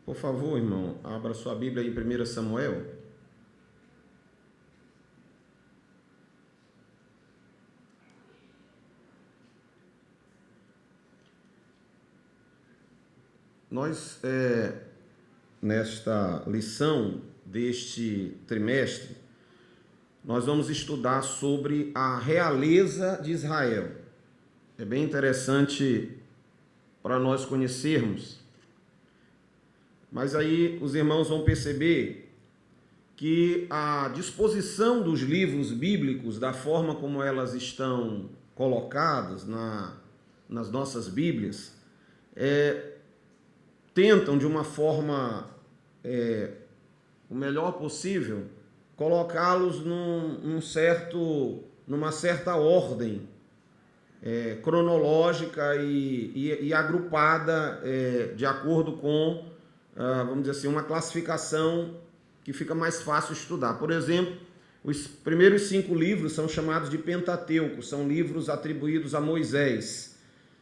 Por favor, irmão, abra sua Bíblia em 1 Samuel. Nós, nesta lição deste trimestre, nós vamos estudar sobre a realeza de Israel. É bem interessante para nós conhecermos. Mas aí os irmãos vão perceber que a disposição dos livros bíblicos, da forma como elas estão colocadas nas nossas Bíblias, tentam de uma forma o melhor possível colocá-los numa certa ordem cronológica e agrupada de acordo com, vamos dizer assim, uma classificação que fica mais fácil estudar. Por exemplo, os primeiros 5 livros são chamados de Pentateuco, são livros atribuídos a Moisés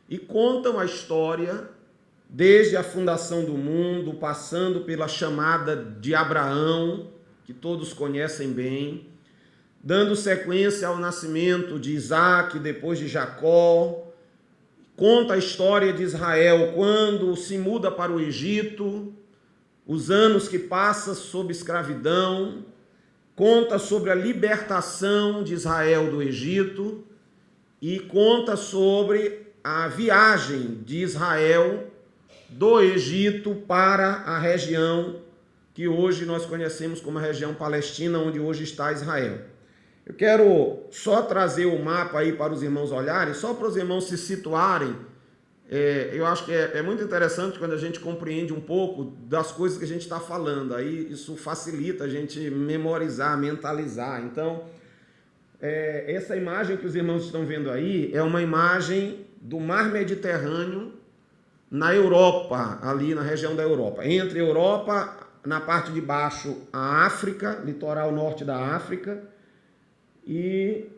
e contam a história desde a fundação do mundo, passando pela chamada de Abraão, que todos conhecem bem, dando sequência ao nascimento de Isaac, depois de Jacó. Conta a história de Israel quando se muda para o Egito, os anos que passa sob escravidão. Conta sobre a libertação de Israel do Egito e conta sobre a viagem de Israel do Egito para a região que hoje nós conhecemos como a região palestina, onde hoje está Israel. Eu quero só trazer o mapa aí para os irmãos olharem, só para os irmãos se situarem. Eu acho que é muito interessante quando a gente compreende um pouco das coisas que a gente está falando. Aí isso facilita a gente memorizar, mentalizar. Então, essa imagem que os irmãos estão vendo aí é uma imagem do Mar Mediterrâneo na Europa, ali na região da Europa. Entre a Europa, na parte de baixo, a África, litoral norte da África, e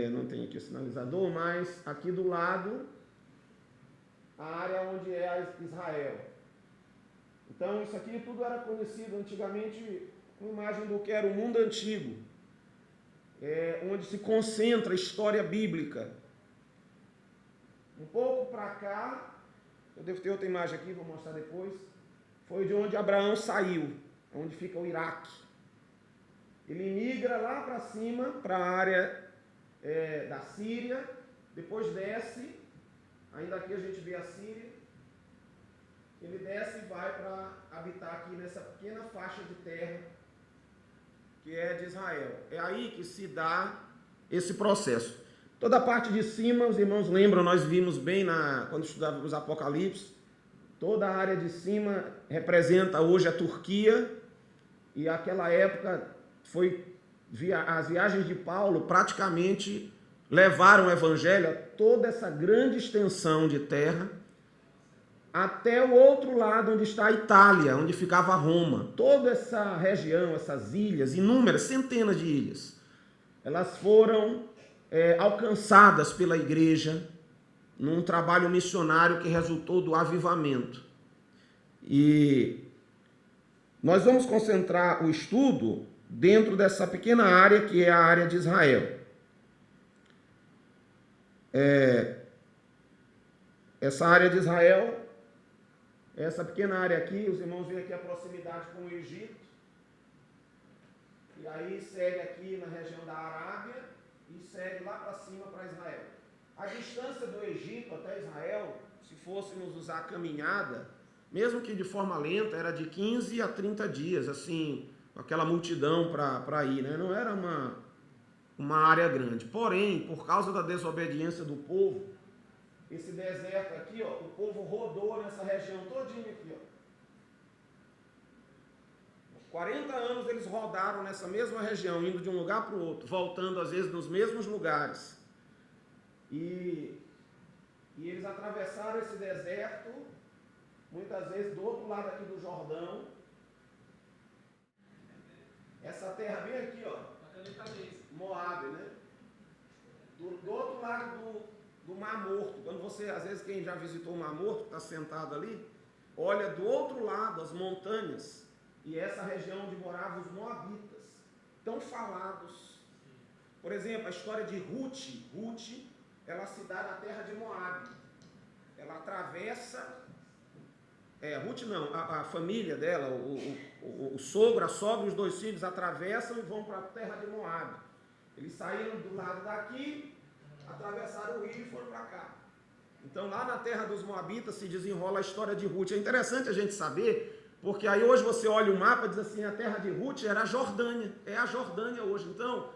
não tem aqui o sinalizador, mas aqui do lado, a área onde é Israel. Então, isso aqui tudo era conhecido antigamente com imagem do que era o mundo antigo, onde se concentra a história bíblica. Um pouco para cá, eu devo ter outra imagem aqui, vou mostrar depois, foi de onde Abraão saiu, onde fica o Iraque. Ele migra lá para cima, para a área da Síria, depois desce, ainda aqui a gente vê a Síria, ele desce e vai para habitar aqui nessa pequena faixa de terra que é de Israel. É aí que se dá esse processo. Toda a parte de cima, os irmãos lembram, nós vimos bem quando estudávamos Apocalipse, toda a área de cima representa hoje a Turquia, e aquela época as viagens de Paulo praticamente levaram o evangelho a toda essa grande extensão de terra, até o outro lado onde está a Itália, onde ficava Roma. Toda essa região, essas ilhas, inúmeras, centenas de ilhas, elas foram alcançadas pela igreja num trabalho missionário que resultou do avivamento. E nós vamos concentrar o estudo dentro dessa pequena área que é a área de Israel. Essa área de Israel, essa pequena área aqui, os irmãos veem aqui a proximidade com o Egito, e aí segue aqui na região da Arábia, e segue lá para cima para Israel. A distância do Egito até Israel, se fôssemos usar a caminhada, mesmo que de forma lenta, era de 15 a 30 dias, assim, aquela multidão para ir, né? Não era uma área grande. Porém, por causa da desobediência do povo, esse deserto aqui, ó, o povo rodou nessa região todinha aqui, ó. 40 anos eles rodaram nessa mesma região, indo de um lugar para o outro, voltando às vezes nos mesmos lugares. E eles atravessaram esse deserto, muitas vezes do outro lado aqui do Jordão. Essa terra bem aqui, ó, Moabe, né? Do outro lado do Mar Morto. Quando você, às vezes quem já visitou o Mar Morto, está sentado ali, olha do outro lado as montanhas e essa região onde moravam os moabitas, tão falados. Por exemplo, a história de Ruth. Ruth, ela se dá na terra de Moabe. Ela atravessa... Ruth não, a família dela, o sogro, a sogra e os 2 filhos atravessam e vão para a terra de Moabe. Eles saíram do lado daqui, atravessaram o rio e foram para cá. Então lá na terra dos Moabitas se desenrola a história de Ruth. É interessante a gente saber, porque aí hoje você olha o mapa e diz assim, a terra de Ruth era a Jordânia, é a Jordânia hoje. Então,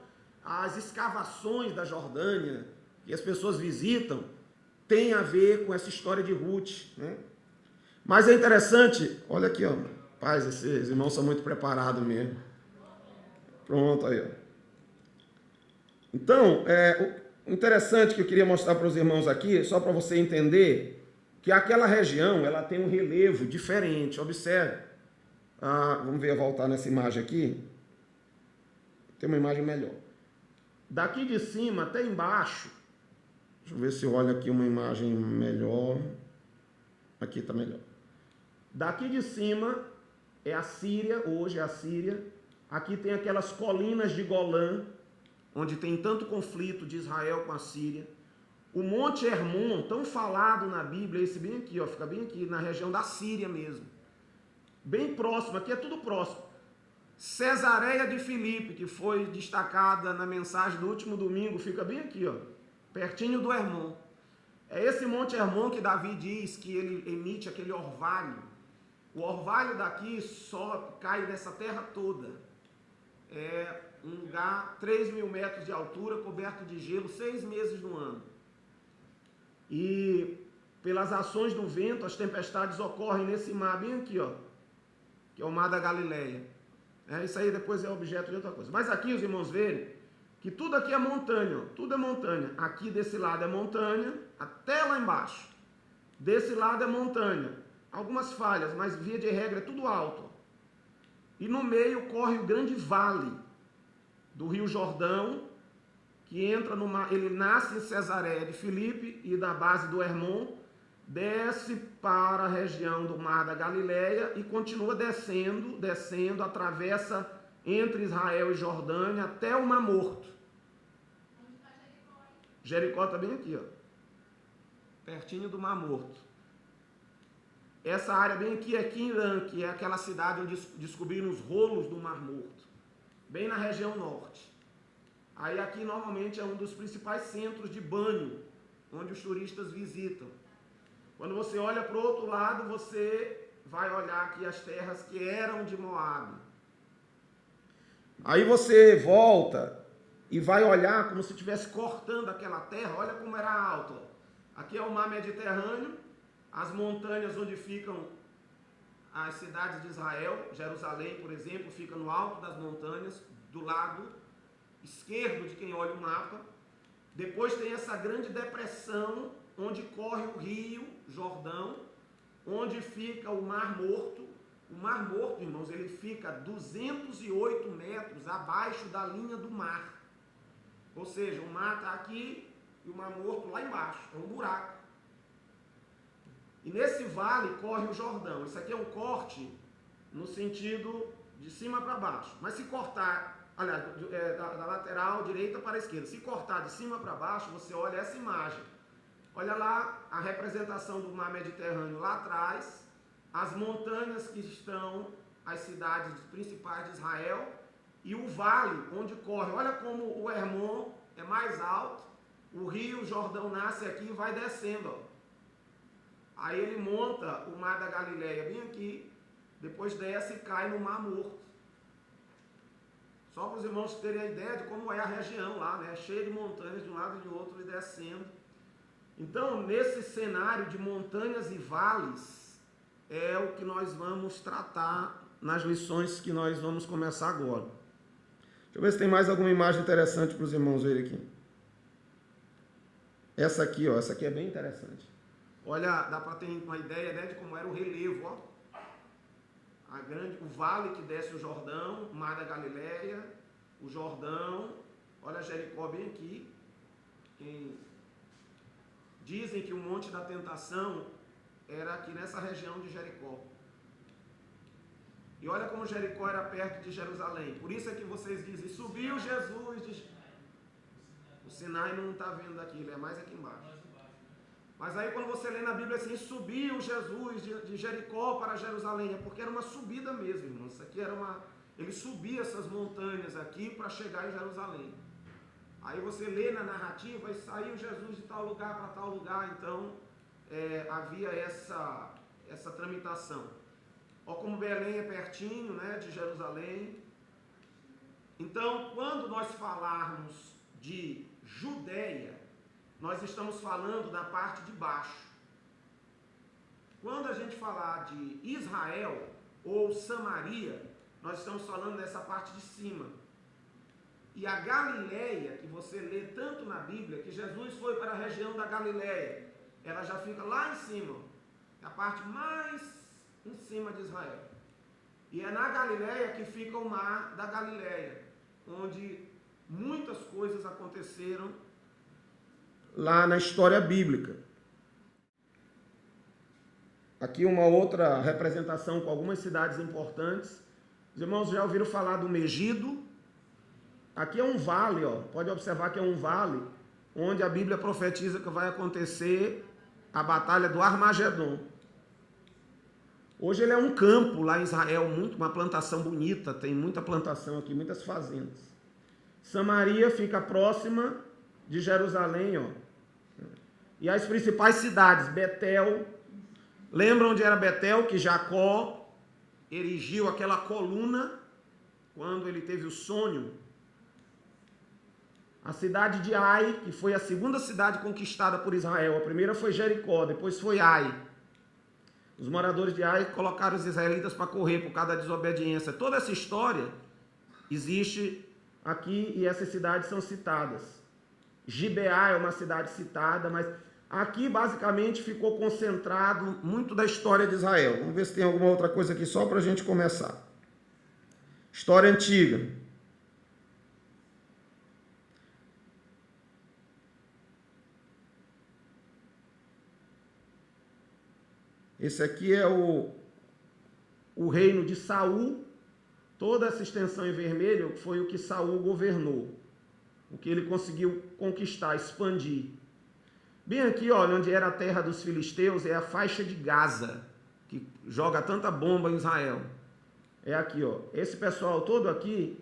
as escavações da Jordânia que as pessoas visitam tem a ver com essa história de Ruth, né? Mas é interessante, olha aqui, ó, paz, esses irmãos são muito preparados mesmo. Pronto, aí, ó. Então, o interessante que eu queria mostrar para os irmãos aqui, só para você entender, que aquela região, ela tem um relevo diferente, observe. Vamos ver, voltar nessa imagem aqui. Tem uma imagem melhor. Daqui de cima até embaixo, deixa eu ver se eu olho aqui uma imagem melhor. Aqui está melhor. Daqui de cima é a Síria, hoje é a Síria. Aqui tem aquelas colinas de Golã, onde tem tanto conflito de Israel com a Síria. O Monte Hermon, tão falado na Bíblia, esse bem aqui, ó, fica bem aqui, na região da Síria mesmo. Bem próximo, aqui é tudo próximo. Cesareia de Filipe, que foi destacada na mensagem do último domingo, fica bem aqui, ó, pertinho do Hermon. É esse Monte Hermon que Davi diz que ele emite aquele orvalho. O orvalho daqui só cai nessa terra toda. É um lugar 3.000 metros de altura, coberto de gelo, 6 meses no ano. E pelas ações do vento, as tempestades ocorrem nesse mar bem aqui, ó, que é o mar da Galileia. Isso aí depois é objeto de outra coisa. Mas aqui os irmãos verem que tudo aqui é montanha, ó, tudo é montanha. Aqui desse lado é montanha, até lá embaixo. Desse lado é montanha. Algumas falhas, mas via de regra é tudo alto. Ó. E no meio corre o grande vale do Rio Jordão, que entra no mar, ele nasce em Cesareia de Filipe e da base do Hermon, desce para a região do Mar da Galileia e continua descendo, atravessa entre Israel e Jordânia até o Mar Morto. Jericó está bem aqui, ó, pertinho do Mar Morto. Essa área bem aqui é Quinrã, que é aquela cidade onde descobriram os rolos do Mar Morto, bem na região norte. Aí aqui normalmente é um dos principais centros de banho, onde os turistas visitam. Quando você olha para o outro lado, você vai olhar aqui as terras que eram de Moabe. Aí você volta e vai olhar como se estivesse cortando aquela terra. Olha como era alto. Aqui é o mar Mediterrâneo, as montanhas onde ficam as cidades de Israel. Jerusalém, por exemplo, fica no alto das montanhas, do lado esquerdo de quem olha o mapa. Depois tem essa grande depressão onde corre o rio Jordão, onde fica o Mar Morto. O Mar Morto, irmãos, ele fica 208 metros abaixo da linha do mar. Ou seja, o mar está aqui e o Mar Morto lá embaixo, é um buraco. E nesse vale corre o Jordão. Isso aqui é um corte no sentido de cima para baixo. Mas se cortar, aliás, da lateral direita para a esquerda, se cortar de cima para baixo, você olha essa imagem. Olha lá a representação do mar Mediterrâneo lá atrás, as montanhas que estão as cidades principais de Israel e o vale onde corre. Olha como o Hermon é mais alto, o rio Jordão nasce aqui e vai descendo, ó. Aí ele monta o Mar da Galileia bem aqui, depois desce e cai no Mar Morto. Só para os irmãos terem a ideia de como é a região lá, né? Cheia de montanhas de um lado e de outro e descendo. Então, nesse cenário de montanhas e vales, é o que nós vamos tratar nas lições que nós vamos começar agora. Deixa eu ver se tem mais alguma imagem interessante para os irmãos verem aqui. Essa aqui, ó, essa aqui é bem interessante. Olha, dá para ter uma ideia, né, de como era o relevo, ó. O vale que desce o Jordão, o Mar da Galileia, o Jordão, olha Jericó bem aqui. Dizem que o Monte da Tentação era aqui nessa região de Jericó. E olha como Jericó era perto de Jerusalém. Por isso é que vocês dizem, subiu Jesus de... O Sinai não está vendo aqui, ele é mais aqui embaixo. Mas aí quando você lê na Bíblia assim, subiu Jesus de Jericó para Jerusalém, é porque era uma subida mesmo, irmãos. Isso aqui era uma... Ele subia essas montanhas aqui para chegar em Jerusalém. Aí você lê na narrativa, e saiu Jesus de tal lugar para tal lugar, então havia essa tramitação. Ó, como Belém é pertinho, né, de Jerusalém. Então, quando nós falarmos de Judeia, nós estamos falando da parte de baixo. Quando a gente falar de Israel ou Samaria, nós estamos falando dessa parte de cima. E a Galileia, que você lê tanto na Bíblia, que Jesus foi para a região da Galileia, ela já fica lá em cima, a parte mais em cima de Israel. E é na Galileia que fica o mar da Galileia, onde muitas coisas aconteceram lá na história bíblica. Aqui uma outra representação com algumas cidades importantes. Os irmãos já ouviram falar do Megido? Aqui é um vale, ó. Pode observar que é um vale onde a Bíblia profetiza que vai acontecer a batalha do Armagedon. Hoje ele é um campo lá em Israel, uma plantação bonita, tem muita plantação aqui, muitas fazendas. Samaria fica próxima de Jerusalém, ó. E as principais cidades, Betel. Lembra onde era Betel? Que Jacó erigiu aquela coluna quando ele teve o sonho. A cidade de Ai, que foi a segunda cidade conquistada por Israel. A primeira foi Jericó, depois foi Ai. Os moradores de Ai colocaram os israelitas para correr por causa da desobediência. Toda essa história existe aqui e essas cidades são citadas. Gibeá é uma cidade citada, mas aqui basicamente ficou concentrado muito da história de Israel. Vamos ver se tem alguma outra coisa aqui só para a gente começar. História antiga. Esse aqui é o reino de Saul. Toda essa extensão em vermelho foi o que Saul governou. O que ele conseguiu conquistar, expandir. Bem aqui, olha, onde era a terra dos filisteus, é a faixa de Gaza, que joga tanta bomba em Israel. É aqui, ó. Esse pessoal todo aqui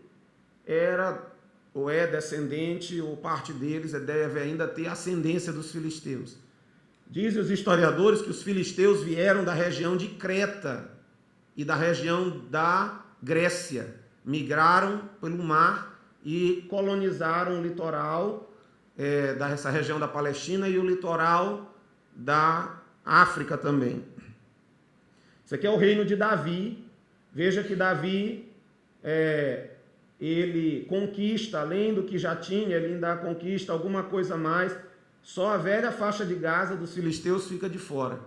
era, ou é descendente, ou parte deles deve ainda ter ascendência dos filisteus. Dizem os historiadores que os filisteus vieram da região de Creta e da região da Grécia. Migraram pelo mar e colonizaram o litoral dessa região da Palestina e o litoral da África também. Isso aqui é o reino de Davi. Veja que Davi, ele conquista, além do que já tinha, ele ainda conquista alguma coisa a mais. Só a velha faixa de Gaza dos filisteus fica de fora.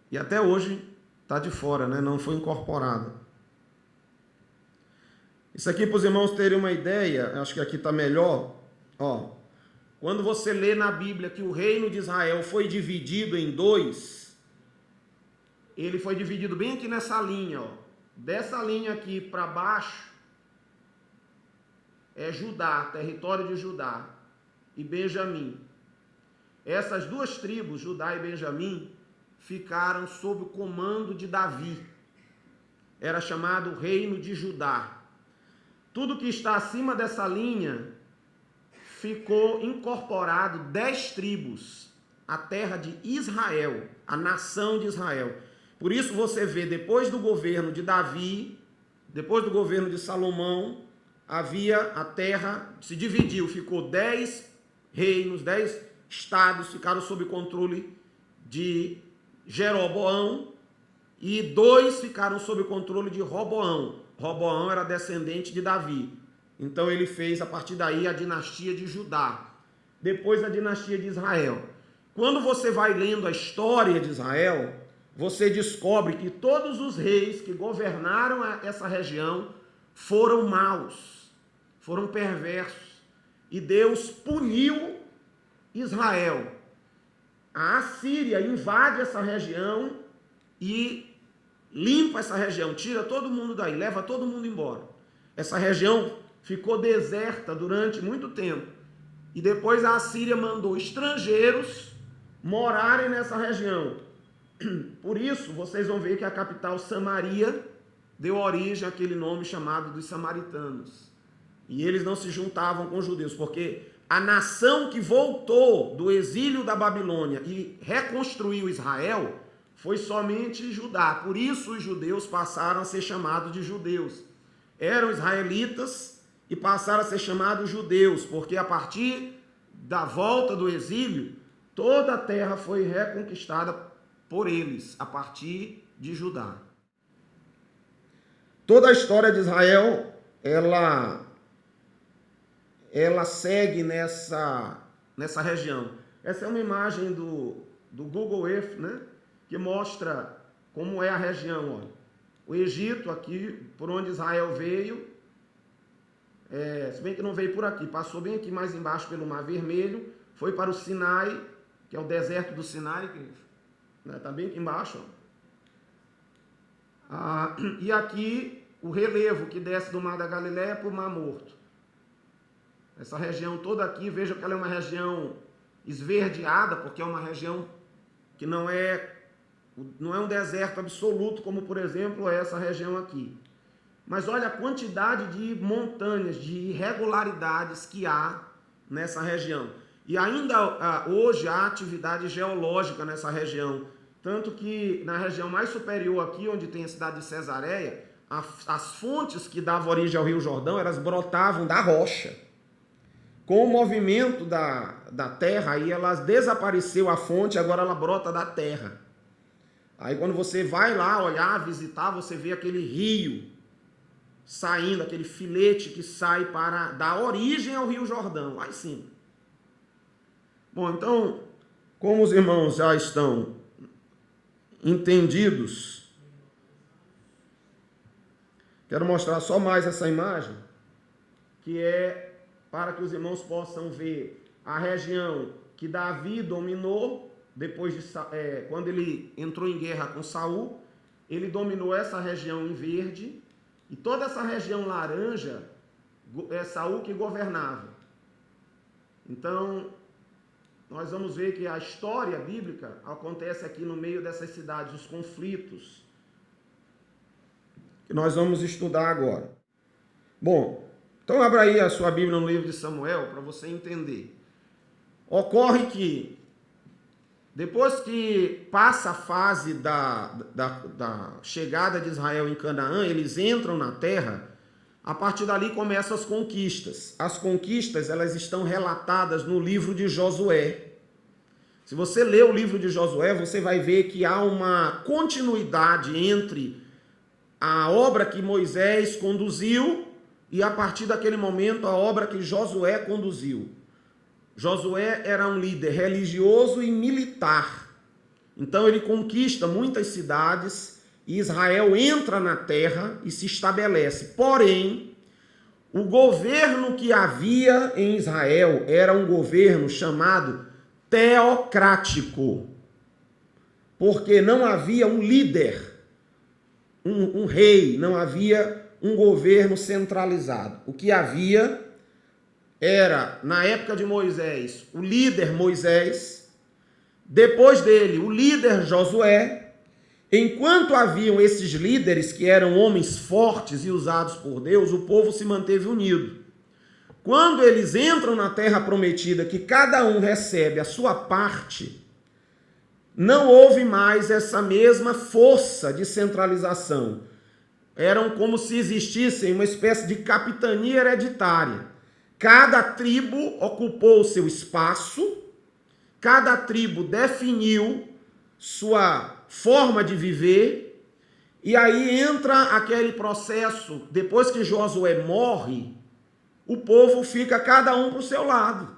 E até hoje está de fora, né? Não foi incorporada. Isso aqui para os irmãos terem uma ideia, acho que aqui está melhor. Ó, quando você lê na Bíblia que o reino de Israel foi dividido em dois, ele foi dividido bem aqui nessa linha, ó. Dessa linha aqui para baixo é Judá, território de Judá e Benjamim. Essas duas tribos, Judá e Benjamim, ficaram sob o comando de Davi. Era chamado Reino de Judá. Tudo que está acima dessa linha ficou incorporado 10 tribos, a terra de Israel, a nação de Israel. Por isso você vê, depois do governo de Davi, depois do governo de Salomão, havia a terra, se dividiu, ficou 10 reinos, 10 estados ficaram sob controle de Jeroboão e 2 ficaram sob controle de Roboão. Roboão era descendente de Davi. Então ele fez a partir daí a dinastia de Judá. Depois a dinastia de Israel. Quando você vai lendo a história de Israel, você descobre que todos os reis que governaram essa região foram maus, foram perversos. E Deus puniu Israel. A Assíria invade essa região e limpa essa região, tira todo mundo daí, leva todo mundo embora. Essa região ficou deserta durante muito tempo. E depois a Assíria mandou estrangeiros morarem nessa região. Por isso, vocês vão ver que a capital Samaria deu origem àquele nome chamado dos samaritanos. E eles não se juntavam com os judeus, porque a nação que voltou do exílio da Babilônia e reconstruiu Israel foi somente Judá. Por isso os judeus passaram a ser chamados de judeus. Eram israelitas e passaram a ser chamados judeus, porque a partir da volta do exílio, toda a terra foi reconquistada por eles, a partir de Judá. Toda a história de Israel, ela segue nessa região. Essa é uma imagem do Google Earth, né? Que mostra como é a região. Ó. O Egito, aqui, por onde Israel veio, se bem que não veio por aqui, passou bem aqui mais embaixo pelo Mar Vermelho, foi para o Sinai, que é o deserto do Sinai, que está bem aqui embaixo. E aqui o relevo que desce do Mar da Galileia para o Mar Morto. Essa região toda aqui, veja que ela é uma região esverdeada, porque é uma região que não é um deserto absoluto, como por exemplo essa região aqui. Mas olha a quantidade de montanhas, de irregularidades que há nessa região. E ainda hoje há atividade geológica nessa região. Tanto que na região mais superior aqui, onde tem a cidade de Cesareia, as fontes que davam origem ao Rio Jordão, elas brotavam da rocha. Com o movimento da terra, aí elas desapareceu a fonte, agora ela brota da terra. Aí quando você vai lá olhar, visitar, você vê aquele rio saindo, aquele filete que sai para dar origem ao Rio Jordão, lá em cima. Bom, então, como os irmãos já estão entendidos, quero mostrar só mais essa imagem, que é para que os irmãos possam ver a região que Davi dominou, depois de quando ele entrou em guerra com Saul, ele dominou essa região em verde, e toda essa região laranja é Saul que governava. Então, nós vamos ver que a história bíblica acontece aqui no meio dessas cidades, os conflitos, que nós vamos estudar agora. Bom, então abra aí a sua Bíblia no livro de Samuel para você entender. Ocorre que depois que passa a fase da chegada de Israel em Canaã, eles entram na terra, a partir dali começam as conquistas. As conquistas, elas estão relatadas no livro de Josué. Se você ler o livro de Josué, você vai ver que há uma continuidade entre a obra que Moisés conduziu e a partir daquele momento a obra que Josué conduziu. Josué era um líder religioso e militar. Então ele conquista muitas cidades e Israel entra na terra e se estabelece. Porém, o governo que havia em Israel era um governo chamado teocrático, porque não havia um líder, um rei, não havia um governo centralizado. O que havia era, na época de Moisés, o líder Moisés, depois dele, o líder Josué. Enquanto haviam esses líderes que eram homens fortes e usados por Deus, o povo se manteve unido. Quando eles entram na terra prometida, que cada um recebe a sua parte, não houve mais essa mesma força de centralização. Eram como se existissem uma espécie de capitania hereditária. Cada tribo ocupou o seu espaço, cada tribo definiu sua forma de viver, e aí entra aquele processo, depois que Josué morre, o povo fica cada um para o seu lado.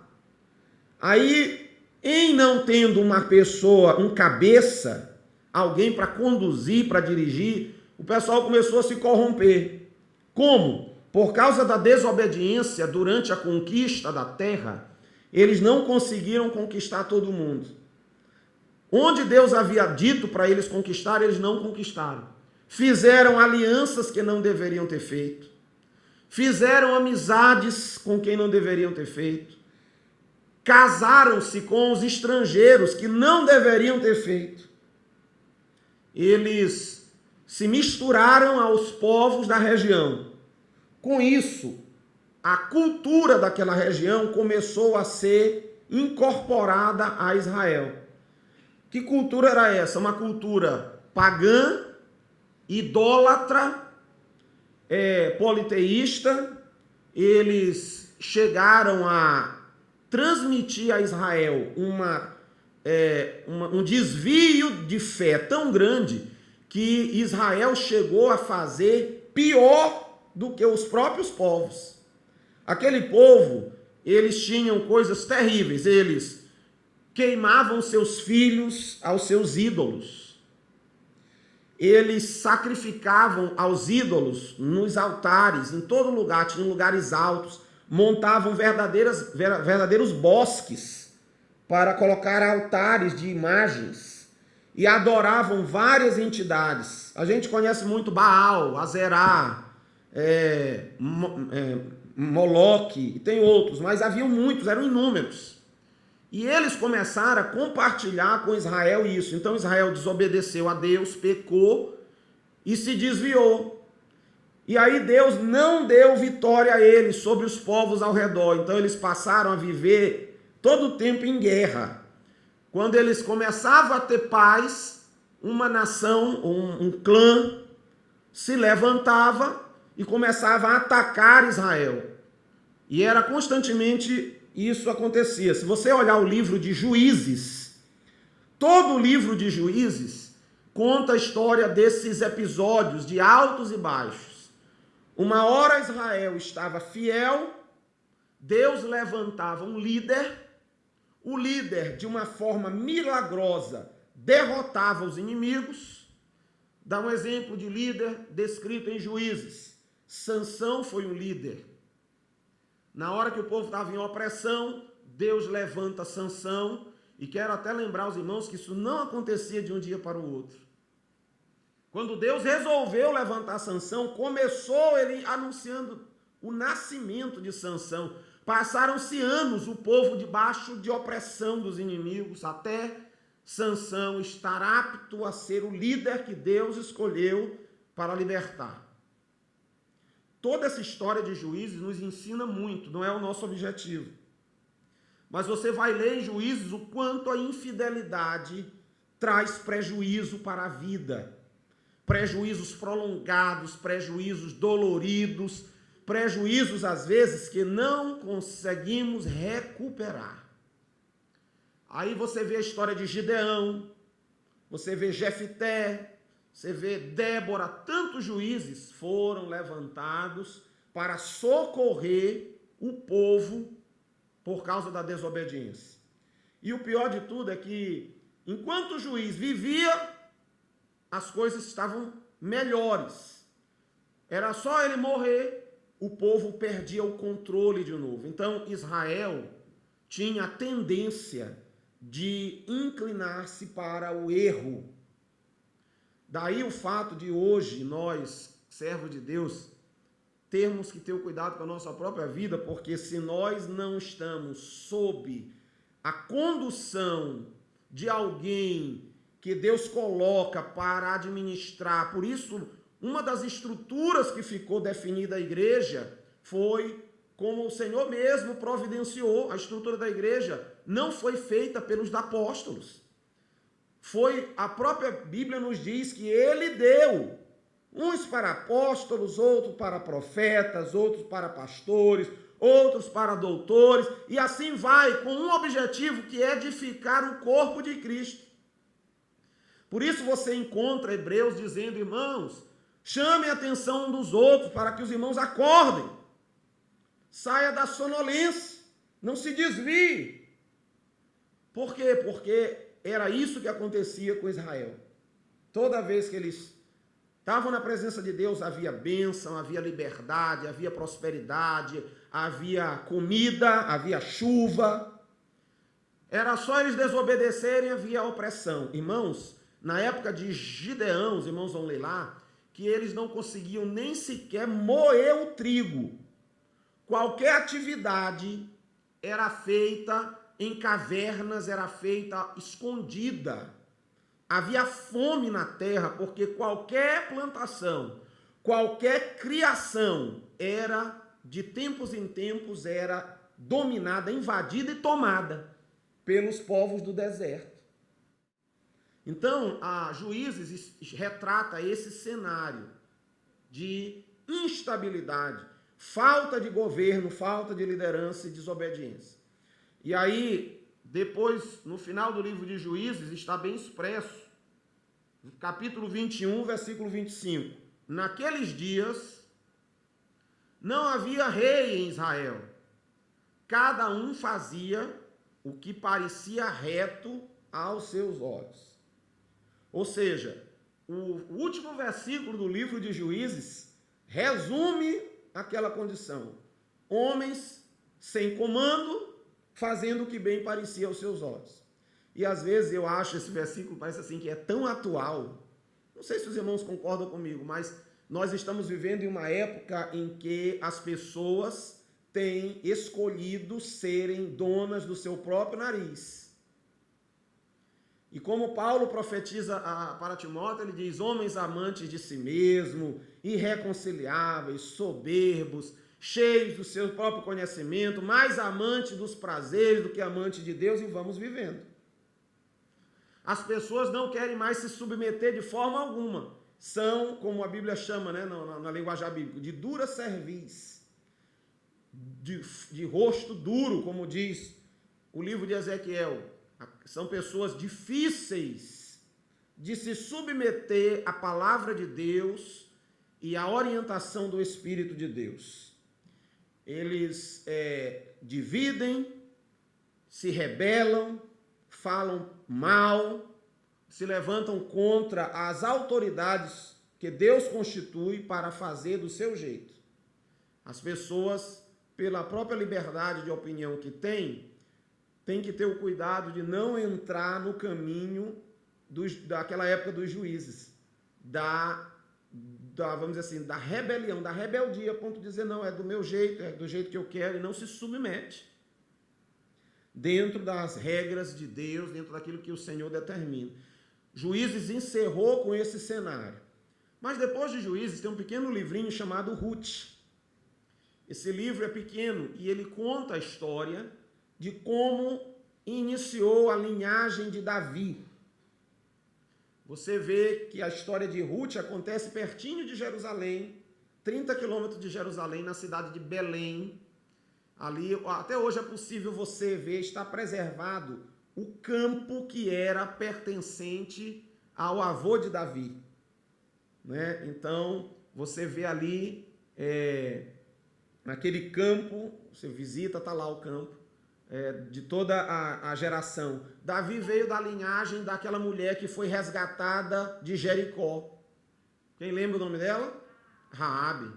Aí, em não tendo uma pessoa, um cabeça, alguém para conduzir, para dirigir, o pessoal começou a se corromper. Como? Por causa da desobediência durante a conquista da terra, eles não conseguiram conquistar todo mundo. Onde Deus havia dito para eles conquistar, eles não conquistaram. Fizeram alianças que não deveriam ter feito. Fizeram amizades com quem não deveriam ter feito. Casaram-se com os estrangeiros que não deveriam ter feito. Eles se misturaram aos povos da região. Com isso, a cultura daquela região começou a ser incorporada a Israel. Que cultura era essa? Uma cultura pagã, idólatra, politeísta. Eles chegaram a transmitir a Israel um desvio de fé tão grande que Israel chegou a fazer pior do que os próprios povos. Aquele povo, eles tinham coisas terríveis. Eles queimavam seus filhos aos seus ídolos. Eles sacrificavam aos ídolos nos altares, em todo lugar, tinham lugares altos, montavam verdadeiros bosques para colocar altares de imagens e adoravam várias entidades. A gente conhece muito Baal, Azerá, Moloque, e tem outros, mas haviam muitos, eram inúmeros. E eles começaram a compartilhar com Israel isso. Então Israel desobedeceu a Deus, pecou e se desviou. E aí Deus não deu vitória a eles sobre os povos ao redor. Então eles passaram a viver todo o tempo em guerra. Quando eles começavam a ter paz, uma nação, um clã, se levantava e começava a atacar Israel. E era constantemente isso acontecia. Se você olhar o livro de Juízes, todo o livro de Juízes conta a história desses episódios de altos e baixos. Uma hora Israel estava fiel, Deus levantava um líder, o líder, de uma forma milagrosa, derrotava os inimigos. Dá um exemplo de líder descrito em Juízes. Sansão foi um líder. Na hora que o povo estava em opressão, Deus levanta Sansão, e quero até lembrar os irmãos que isso não acontecia de um dia para o outro. Quando Deus resolveu levantar Sansão, começou ele anunciando o nascimento de Sansão. Passaram-se anos o povo debaixo de opressão dos inimigos, até Sansão estar apto a ser o líder que Deus escolheu para libertar. Toda essa história de Juízes nos ensina muito, não é o nosso objetivo. Mas você vai ler em Juízes o quanto a infidelidade traz prejuízo para a vida. Prejuízos prolongados, prejuízos doloridos, prejuízos às vezes que não conseguimos recuperar. Aí você vê a história de Gideão, você vê Jefté, você vê Débora, tantos juízes foram levantados para socorrer o povo por causa da desobediência. E o pior de tudo é que, enquanto o juiz vivia, as coisas estavam melhores. Era só ele morrer, o povo perdia o controle de novo. Então, Israel tinha a tendência de inclinar-se para o erro. Daí o fato de hoje, nós, servos de Deus, termos que ter o cuidado com a nossa própria vida, porque se nós não estamos sob a condução de alguém que Deus coloca para administrar, por isso, uma das estruturas que ficou definida a igreja foi como o Senhor mesmo providenciou. A estrutura da igreja não foi feita pelos apóstolos. Foi, a própria Bíblia nos diz que ele deu, uns para apóstolos, outros para profetas, outros para pastores, outros para doutores, e assim vai, com um objetivo que é edificar o corpo de Cristo. Por isso você encontra Hebreus dizendo, irmãos, chamem a atenção um dos outros para que os irmãos acordem. Saia da sonolência, não se desvie. Por quê? Porque era isso que acontecia com Israel. Toda vez que eles estavam na presença de Deus, havia bênção, havia liberdade, havia prosperidade, havia comida, havia chuva. Era só eles desobedecerem, havia opressão. Irmãos, na época de Gideão, os irmãos vão ler lá, que eles não conseguiam nem sequer moer o trigo. Qualquer atividade era feita em cavernas, era feita escondida. Havia fome na terra, porque qualquer plantação, qualquer criação era, de tempos em tempos, era dominada, invadida e tomada pelos povos do deserto. Então, a Juízes retrata esse cenário de instabilidade, falta de governo, falta de liderança e desobediência. E aí, depois, no final do livro de Juízes, está bem expresso, capítulo 21, versículo 25. Naqueles dias, não havia rei em Israel. Cada um fazia o que parecia reto aos seus olhos. Ou seja, o último versículo do livro de Juízes resume aquela condição. Homens sem comando, fazendo o que bem parecia aos seus olhos. E às vezes eu acho esse versículo, parece assim, que é tão atual. Não sei se os irmãos concordam comigo, mas nós estamos vivendo em uma época em que as pessoas têm escolhido serem donas do seu próprio nariz. E como Paulo profetiza para Timóteo, ele diz: homens amantes de si mesmo, irreconciliáveis, soberbos, cheios do seu próprio conhecimento, mais amantes dos prazeres do que amantes de Deus, e vamos vivendo. As pessoas não querem mais se submeter de forma alguma. São, como a Bíblia chama, né, na linguagem bíblica, de dura cerviz, de rosto duro, como diz o livro de Ezequiel. São pessoas difíceis de se submeter à palavra de Deus e à orientação do Espírito de Deus. Eles dividem, se rebelam, falam mal, se levantam contra as autoridades que Deus constitui para fazer do seu jeito. As pessoas, pela própria liberdade de opinião que têm que ter o cuidado de não entrar no caminho daquela época dos juízes, vamos dizer assim, da rebelião, da rebeldia, a ponto de dizer: não, é do meu jeito, é do jeito que eu quero, e não se submete dentro das regras de Deus, dentro daquilo que o Senhor determina. Juízes encerrou com esse cenário. Mas depois de Juízes tem um pequeno livrinho chamado Ruth. Esse livro é pequeno e ele conta a história de como iniciou a linhagem de Davi. Você vê que a história de Ruth acontece pertinho de Jerusalém, 30 quilômetros de Jerusalém, na cidade de Belém. Ali, até hoje é possível você ver, está preservado o campo que era pertencente ao avô de Davi. Né? Então, você vê ali, naquele campo, você visita, está lá o campo, de toda a geração. Davi veio da linhagem daquela mulher que foi resgatada de Jericó. Quem lembra o nome dela? Raabe.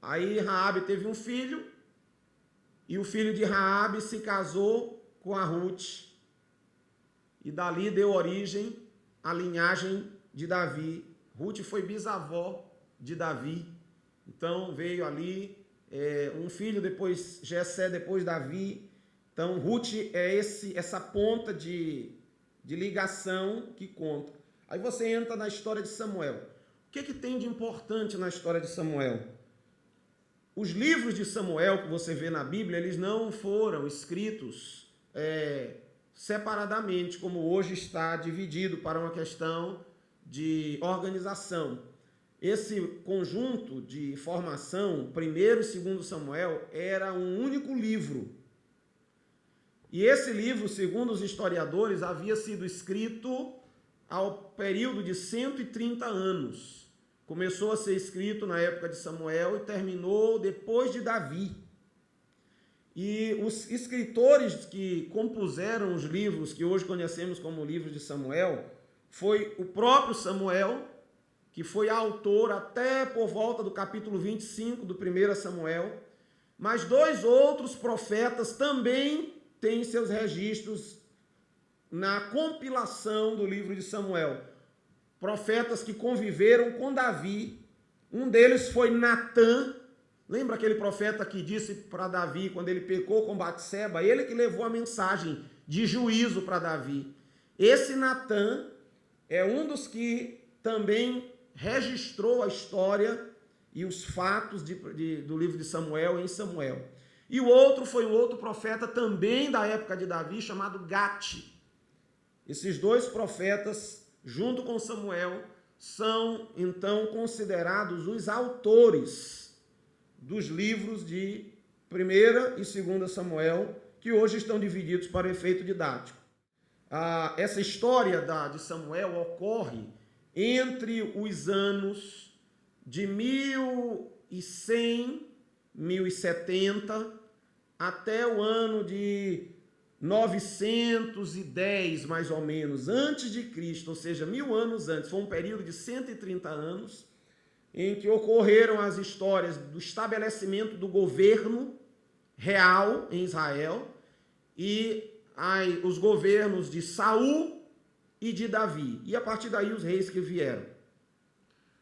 Aí Raabe teve um filho, e o filho de Raabe se casou com a Ruth. E dali deu origem à linhagem de Davi. Ruth foi bisavó de Davi. Então veio ali um filho, depois Jessé, depois Davi. Então Ruth é essa ponta de ligação que conta. Aí você entra na história de Samuel. O que tem de importante na história de Samuel? Os livros de Samuel que você vê na Bíblia, eles não foram escritos separadamente, como hoje está dividido para uma questão de organização. Esse conjunto de informação, 1º e 2º Samuel, era um único livro. E esse livro, segundo os historiadores, havia sido escrito ao período de 130 anos. Começou a ser escrito na época de Samuel e terminou depois de Davi. E os escritores que compuseram os livros que hoje conhecemos como livros de Samuel, foi o próprio Samuel, que foi autor até por volta do capítulo 25 do 1 Samuel, mas 2 outros profetas também têm seus registros na compilação do livro de Samuel. Profetas que conviveram com Davi. Um deles foi Natã. Lembra aquele profeta que disse para Davi, quando ele pecou com Batseba? Ele que levou a mensagem de juízo para Davi. Esse Natã é um dos que também registrou a história e os fatos do livro de Samuel em Samuel. E o outro foi um outro profeta também da época de Davi, chamado Gate. Esses dois profetas, junto com Samuel, são então considerados os autores dos livros de 1ª e 2ª Samuel, que hoje estão divididos para efeito didático. Essa história de Samuel ocorre entre os anos de 1100, 1070, até o ano de 910, mais ou menos, antes de Cristo, ou seja, 1000 anos antes. Foi um período de 130 anos, em que ocorreram as histórias do estabelecimento do governo real em Israel e os governos de Saul e de Davi. E a partir daí os reis que vieram.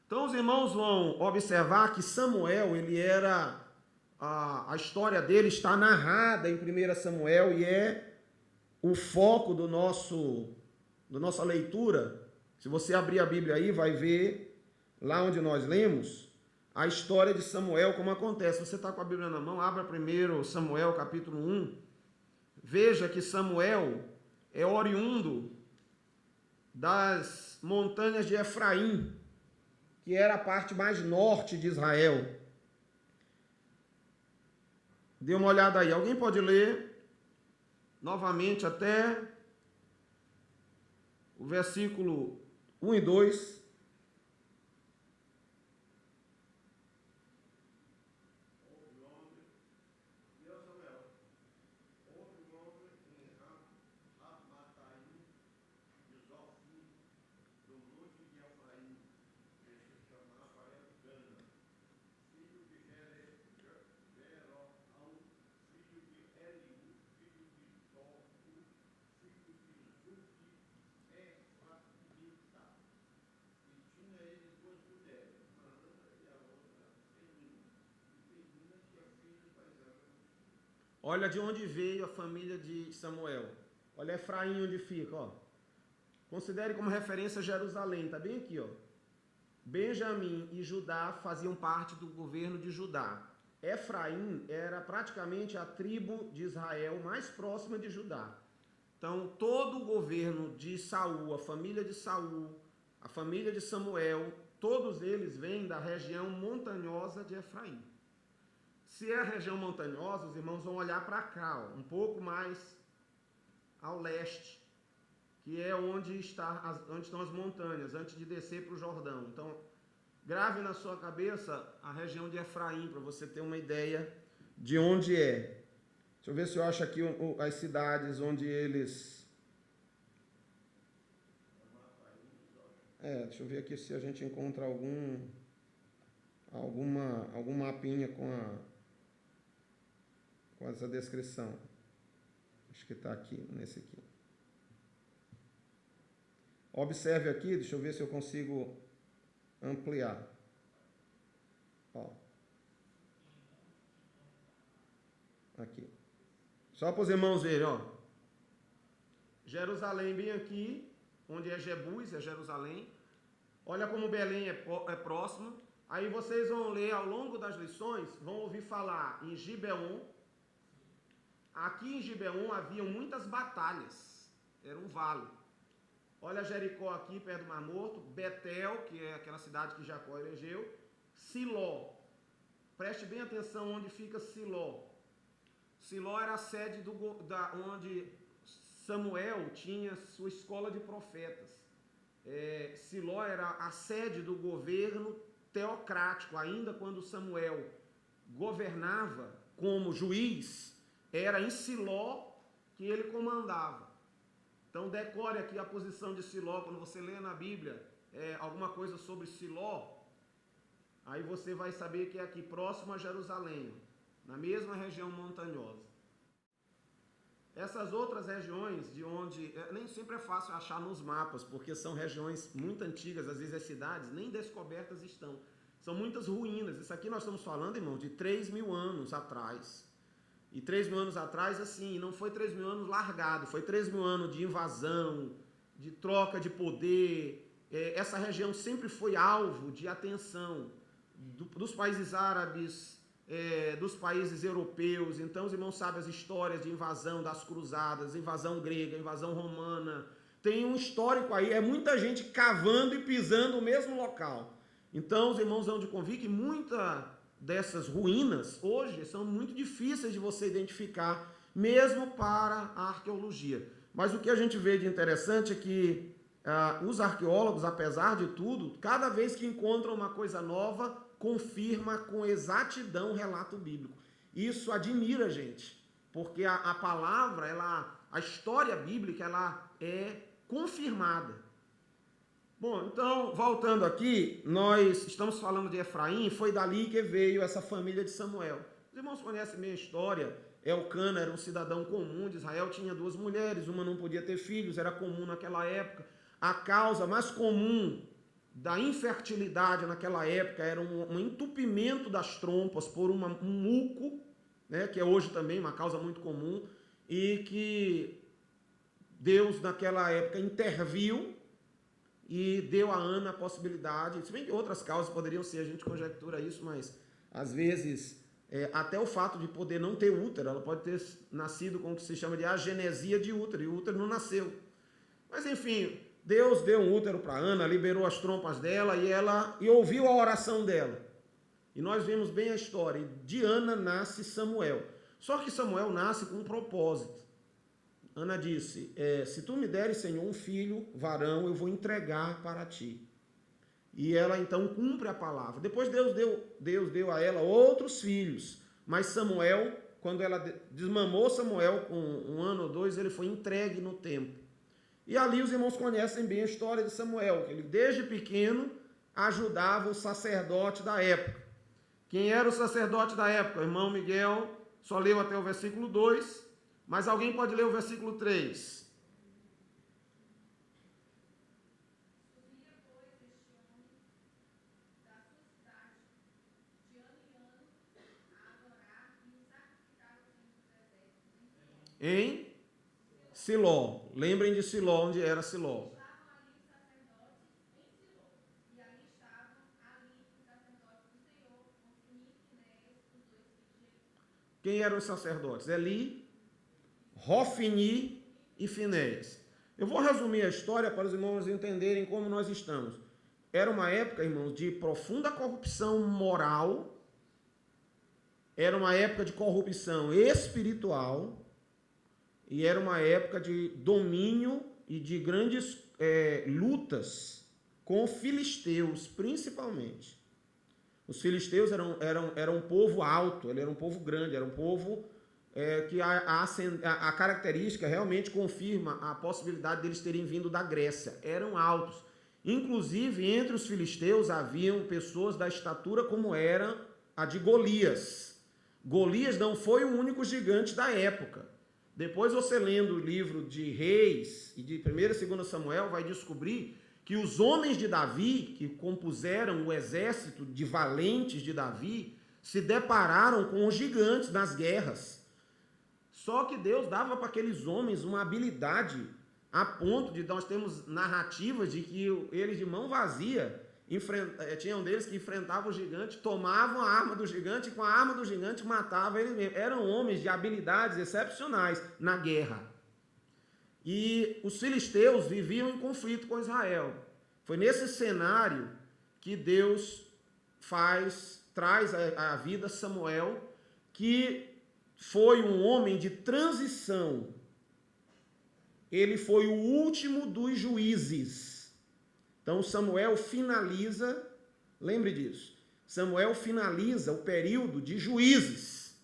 Então os irmãos vão observar que Samuel, ele era... A história dele está narrada em 1 Samuel e é o foco da nossa leitura. Se você abrir a Bíblia aí, vai ver lá onde nós lemos a história de Samuel, como acontece. Você está com a Bíblia na mão, abra primeiro Samuel capítulo 1. Veja que Samuel é oriundo das montanhas de Efraim, que era a parte mais norte de Israel. Dê uma olhada aí. Alguém pode ler novamente até o versículo 1 e 2. Olha de onde veio a família de Samuel. Olha Efraim onde fica, ó. Considere como referência Jerusalém, tá bem aqui, ó. Benjamim e Judá faziam parte do governo de Judá. Efraim era praticamente a tribo de Israel mais próxima de Judá. Então, todo o governo de Saul, a família de Saul, a família de Samuel, todos eles vêm da região montanhosa de Efraim. Se é a região montanhosa, os irmãos vão olhar para cá, ó, um pouco mais ao leste, que é onde estão as montanhas, antes de descer para o Jordão. Então, grave na sua cabeça a região de Efraim, para você ter uma ideia de onde é. Deixa eu ver se eu acho aqui as cidades onde eles... deixa eu ver aqui se a gente encontra algum mapinha com essa descrição. Acho que está aqui, nesse aqui. Observe aqui, deixa eu ver se eu consigo ampliar. Ó. Aqui. Só para os irmãos verem, ó. Jerusalém bem aqui, onde é Jebus, é Jerusalém. Olha como Belém é próximo. Aí vocês vão ler ao longo das lições, vão ouvir falar em Gibeon. Aqui em Gibeon haviam muitas batalhas. Era um vale. Olha Jericó aqui, perto do Mar Morto. Betel, que é aquela cidade que Jacó elegeu. Siló. Preste bem atenção onde fica Siló. Siló era a sede onde Samuel tinha sua escola de profetas. Siló era a sede do governo teocrático. Ainda quando Samuel governava como juiz, era em Siló que ele comandava. Então decore aqui a posição de Siló. Quando você lê na Bíblia alguma coisa sobre Siló, aí você vai saber que é aqui próximo a Jerusalém, na mesma região montanhosa. Essas outras regiões de onde nem sempre é fácil achar nos mapas, porque são regiões muito antigas, às vezes as cidades nem descobertas estão. São muitas ruínas. Isso aqui nós estamos falando, irmão, de 3.000 anos atrás. E 3.000 anos atrás, assim, não foi 3.000 anos largado, foi 3.000 anos de invasão, de troca de poder. Essa região sempre foi alvo de atenção dos países árabes, dos países europeus. Então os irmãos sabem as histórias de invasão das cruzadas, invasão grega, invasão romana. Tem um histórico aí, é muita gente cavando e pisando no mesmo local. Então os irmãos vão de convir que muita dessas ruínas hoje são muito difíceis de você identificar, mesmo para a arqueologia. Mas o que a gente vê de interessante é que os arqueólogos, apesar de tudo, cada vez que encontram uma coisa nova, confirma com exatidão o relato bíblico. Isso admira a gente, porque a palavra, a história bíblica, ela é confirmada. Bom, então, voltando aqui, nós estamos falando de Efraim, foi dali que veio essa família de Samuel. Os irmãos conhecem minha história. Elcana era um cidadão comum de Israel, tinha 2 mulheres, uma não podia ter filhos, era comum naquela época. A causa mais comum da infertilidade naquela época era um entupimento das trompas por um muco, né, que é hoje também uma causa muito comum, e que Deus naquela época interviu e deu a Ana a possibilidade, se bem que outras causas poderiam ser, a gente conjectura isso, mas às vezes até o fato de poder não ter útero, ela pode ter nascido com o que se chama de agenesia de útero, e o útero não nasceu. Mas enfim, Deus deu um útero para Ana, liberou as trompas dela e ouviu a oração dela. E nós vemos bem a história. De Ana nasce Samuel. Só que Samuel nasce com um propósito. Ana disse, se tu me deres, Senhor, um filho, varão, eu vou entregar para ti. E ela então cumpre a palavra. Depois Deus deu a ela outros filhos. Mas Samuel, quando ela desmamou Samuel com 1 ano ou 2, ele foi entregue no templo. E ali os irmãos conhecem bem a história de Samuel, que ele desde pequeno ajudava o sacerdote da época. Quem era o sacerdote da época? O irmão Miguel só leu até o versículo 2, mas alguém pode ler o versículo 3. Em Siló. Lembrem de Siló, onde era Siló. Quem eram os sacerdotes? Eli, Hofni e Finéias. Eu vou resumir a história para os irmãos entenderem como nós estamos. Era uma época, irmãos, de profunda corrupção moral. Era uma época de corrupção espiritual. E era uma época de domínio e de grandes lutas com filisteus, principalmente. Os filisteus eram um povo alto, ele era um povo grande, era um povo que a característica realmente confirma a possibilidade deles terem vindo da Grécia. Eram altos. Inclusive, entre os filisteus haviam pessoas da estatura como era a de Golias. Golias não foi o único gigante da época. Depois você lendo o livro de Reis e de 1º e 2º Samuel vai descobrir que os homens de Davi, que compuseram o exército de valentes de Davi, se depararam com os gigantes nas guerras. Só que Deus dava para aqueles homens uma habilidade a ponto de nós termos narrativas de que eles de mão vazia tinham deles que enfrentavam o gigante, tomavam a arma do gigante e com a arma do gigante matavam eles mesmos. Eram homens de habilidades excepcionais na guerra. E os filisteus viviam em conflito com Israel. Foi nesse cenário que Deus traz à vida Samuel, que foi um homem de transição. Ele foi o último dos juízes. Então Samuel finaliza, lembre disso, Samuel finaliza o período de juízes.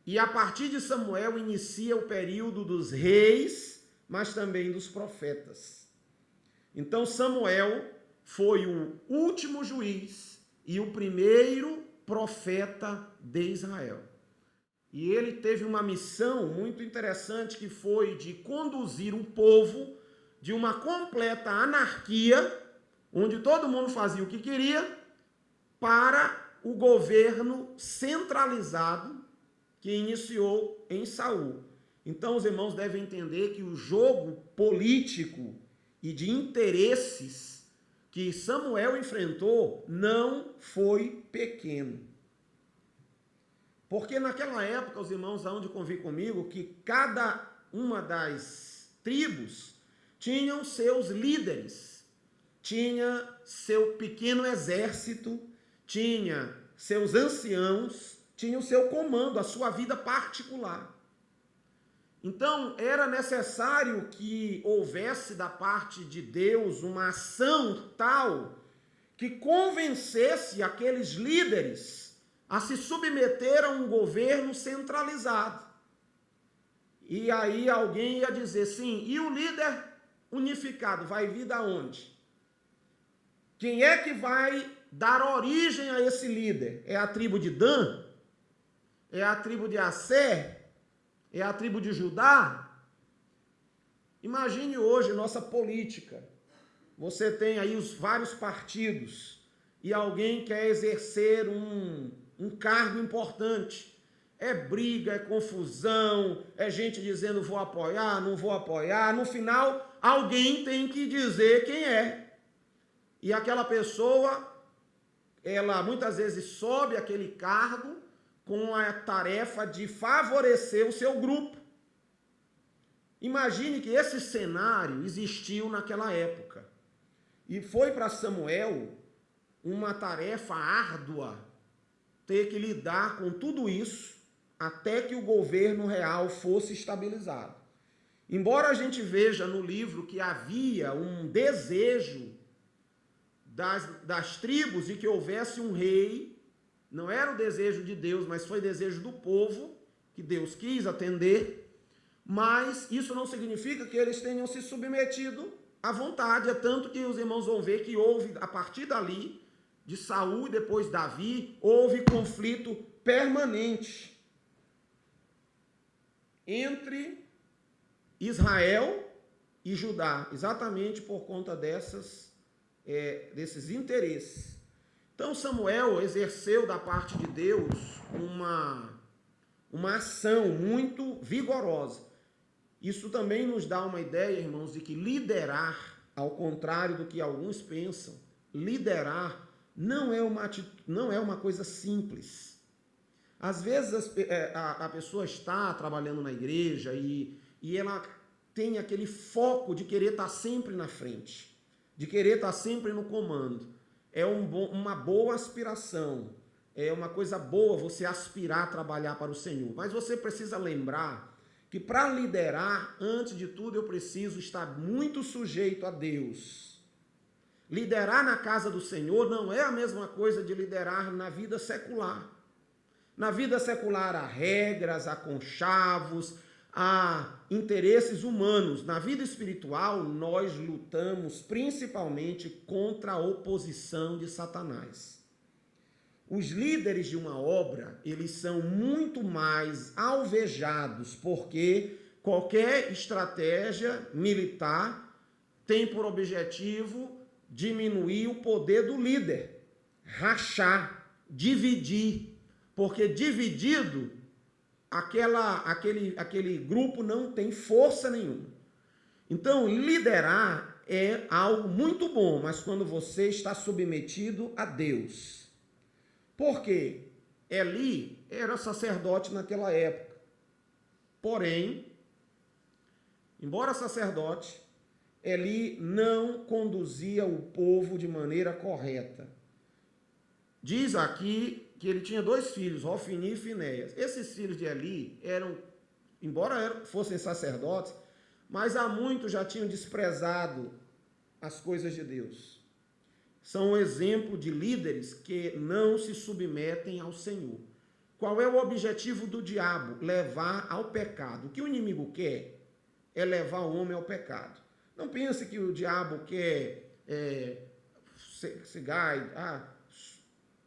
E a partir de Samuel inicia o período dos reis, mas também dos profetas. Então Samuel foi o último juiz e o primeiro profeta de Israel. E ele teve uma missão muito interessante que foi de conduzir o povo de uma completa anarquia, onde todo mundo fazia o que queria, para o governo centralizado que iniciou em Saul. Então os irmãos devem entender que o jogo político e de interesses que Samuel enfrentou não foi pequeno. Porque naquela época, os irmãos hão de convir comigo, que cada uma das tribos tinham seus líderes, tinha seu pequeno exército, tinha seus anciãos, tinha o seu comando, a sua vida particular. Então, era necessário que houvesse da parte de Deus uma ação tal que convencesse aqueles líderes a se submeter a um governo centralizado. E aí alguém ia dizer, sim, e o líder unificado vai vir da onde? Quem é que vai dar origem a esse líder? É a tribo de Dan? É a tribo de Asser? É a tribo de Judá? Imagine hoje nossa política. Você tem aí os vários partidos e alguém quer exercer um cargo importante. É briga, é confusão, é gente dizendo vou apoiar, não vou apoiar. No final, alguém tem que dizer quem é. E aquela pessoa, ela muitas vezes sobe aquele cargo com a tarefa de favorecer o seu grupo. Imagine que esse cenário existiu naquela época. E foi para Samuel uma tarefa árdua ter que lidar com tudo isso até que o governo real fosse estabilizado. Embora a gente veja no livro que havia um desejo das tribos de que houvesse um rei, não era o desejo de Deus, mas foi desejo do povo, que Deus quis atender, mas isso não significa que eles tenham se submetido à vontade, é tanto que os irmãos vão ver que houve, a partir dali, de Saul e depois Davi, houve conflito permanente entre Israel e Judá, exatamente por conta desses interesses. Então Samuel exerceu da parte de Deus uma ação muito vigorosa. Isso também nos dá uma ideia, irmãos, de que liderar, ao contrário do que alguns pensam, liderar não é uma coisa simples. Às vezes a pessoa está trabalhando na igreja e ela tem aquele foco de querer estar sempre na frente, de querer estar sempre no comando. É uma boa aspiração, é uma coisa boa você aspirar a trabalhar para o Senhor. Mas você precisa lembrar que para liderar, antes de tudo, eu preciso estar muito sujeito a Deus. Liderar na casa do Senhor não é a mesma coisa de liderar na vida secular. Na vida secular há regras, há conchavos, há interesses humanos. Na vida espiritual, nós lutamos principalmente contra a oposição de Satanás. Os líderes de uma obra, eles são muito mais alvejados, porque qualquer estratégia militar tem por objetivo diminuir o poder do líder, rachar, dividir, porque dividido, aquele grupo não tem força nenhuma. Então, liderar é algo muito bom, mas quando você está submetido a Deus. Por quê? Eli era sacerdote naquela época. Porém, embora sacerdote, Eli não conduzia o povo de maneira correta. Diz aqui que ele tinha 2 filhos, Hofni e Finéias. Esses filhos de Eli embora fossem sacerdotes, mas há muitos já tinham desprezado as coisas de Deus. São um exemplo de líderes que não se submetem ao Senhor. Qual é o objetivo do diabo? Levar ao pecado. O que o inimigo quer é levar o homem ao pecado. Não pense que o diabo quer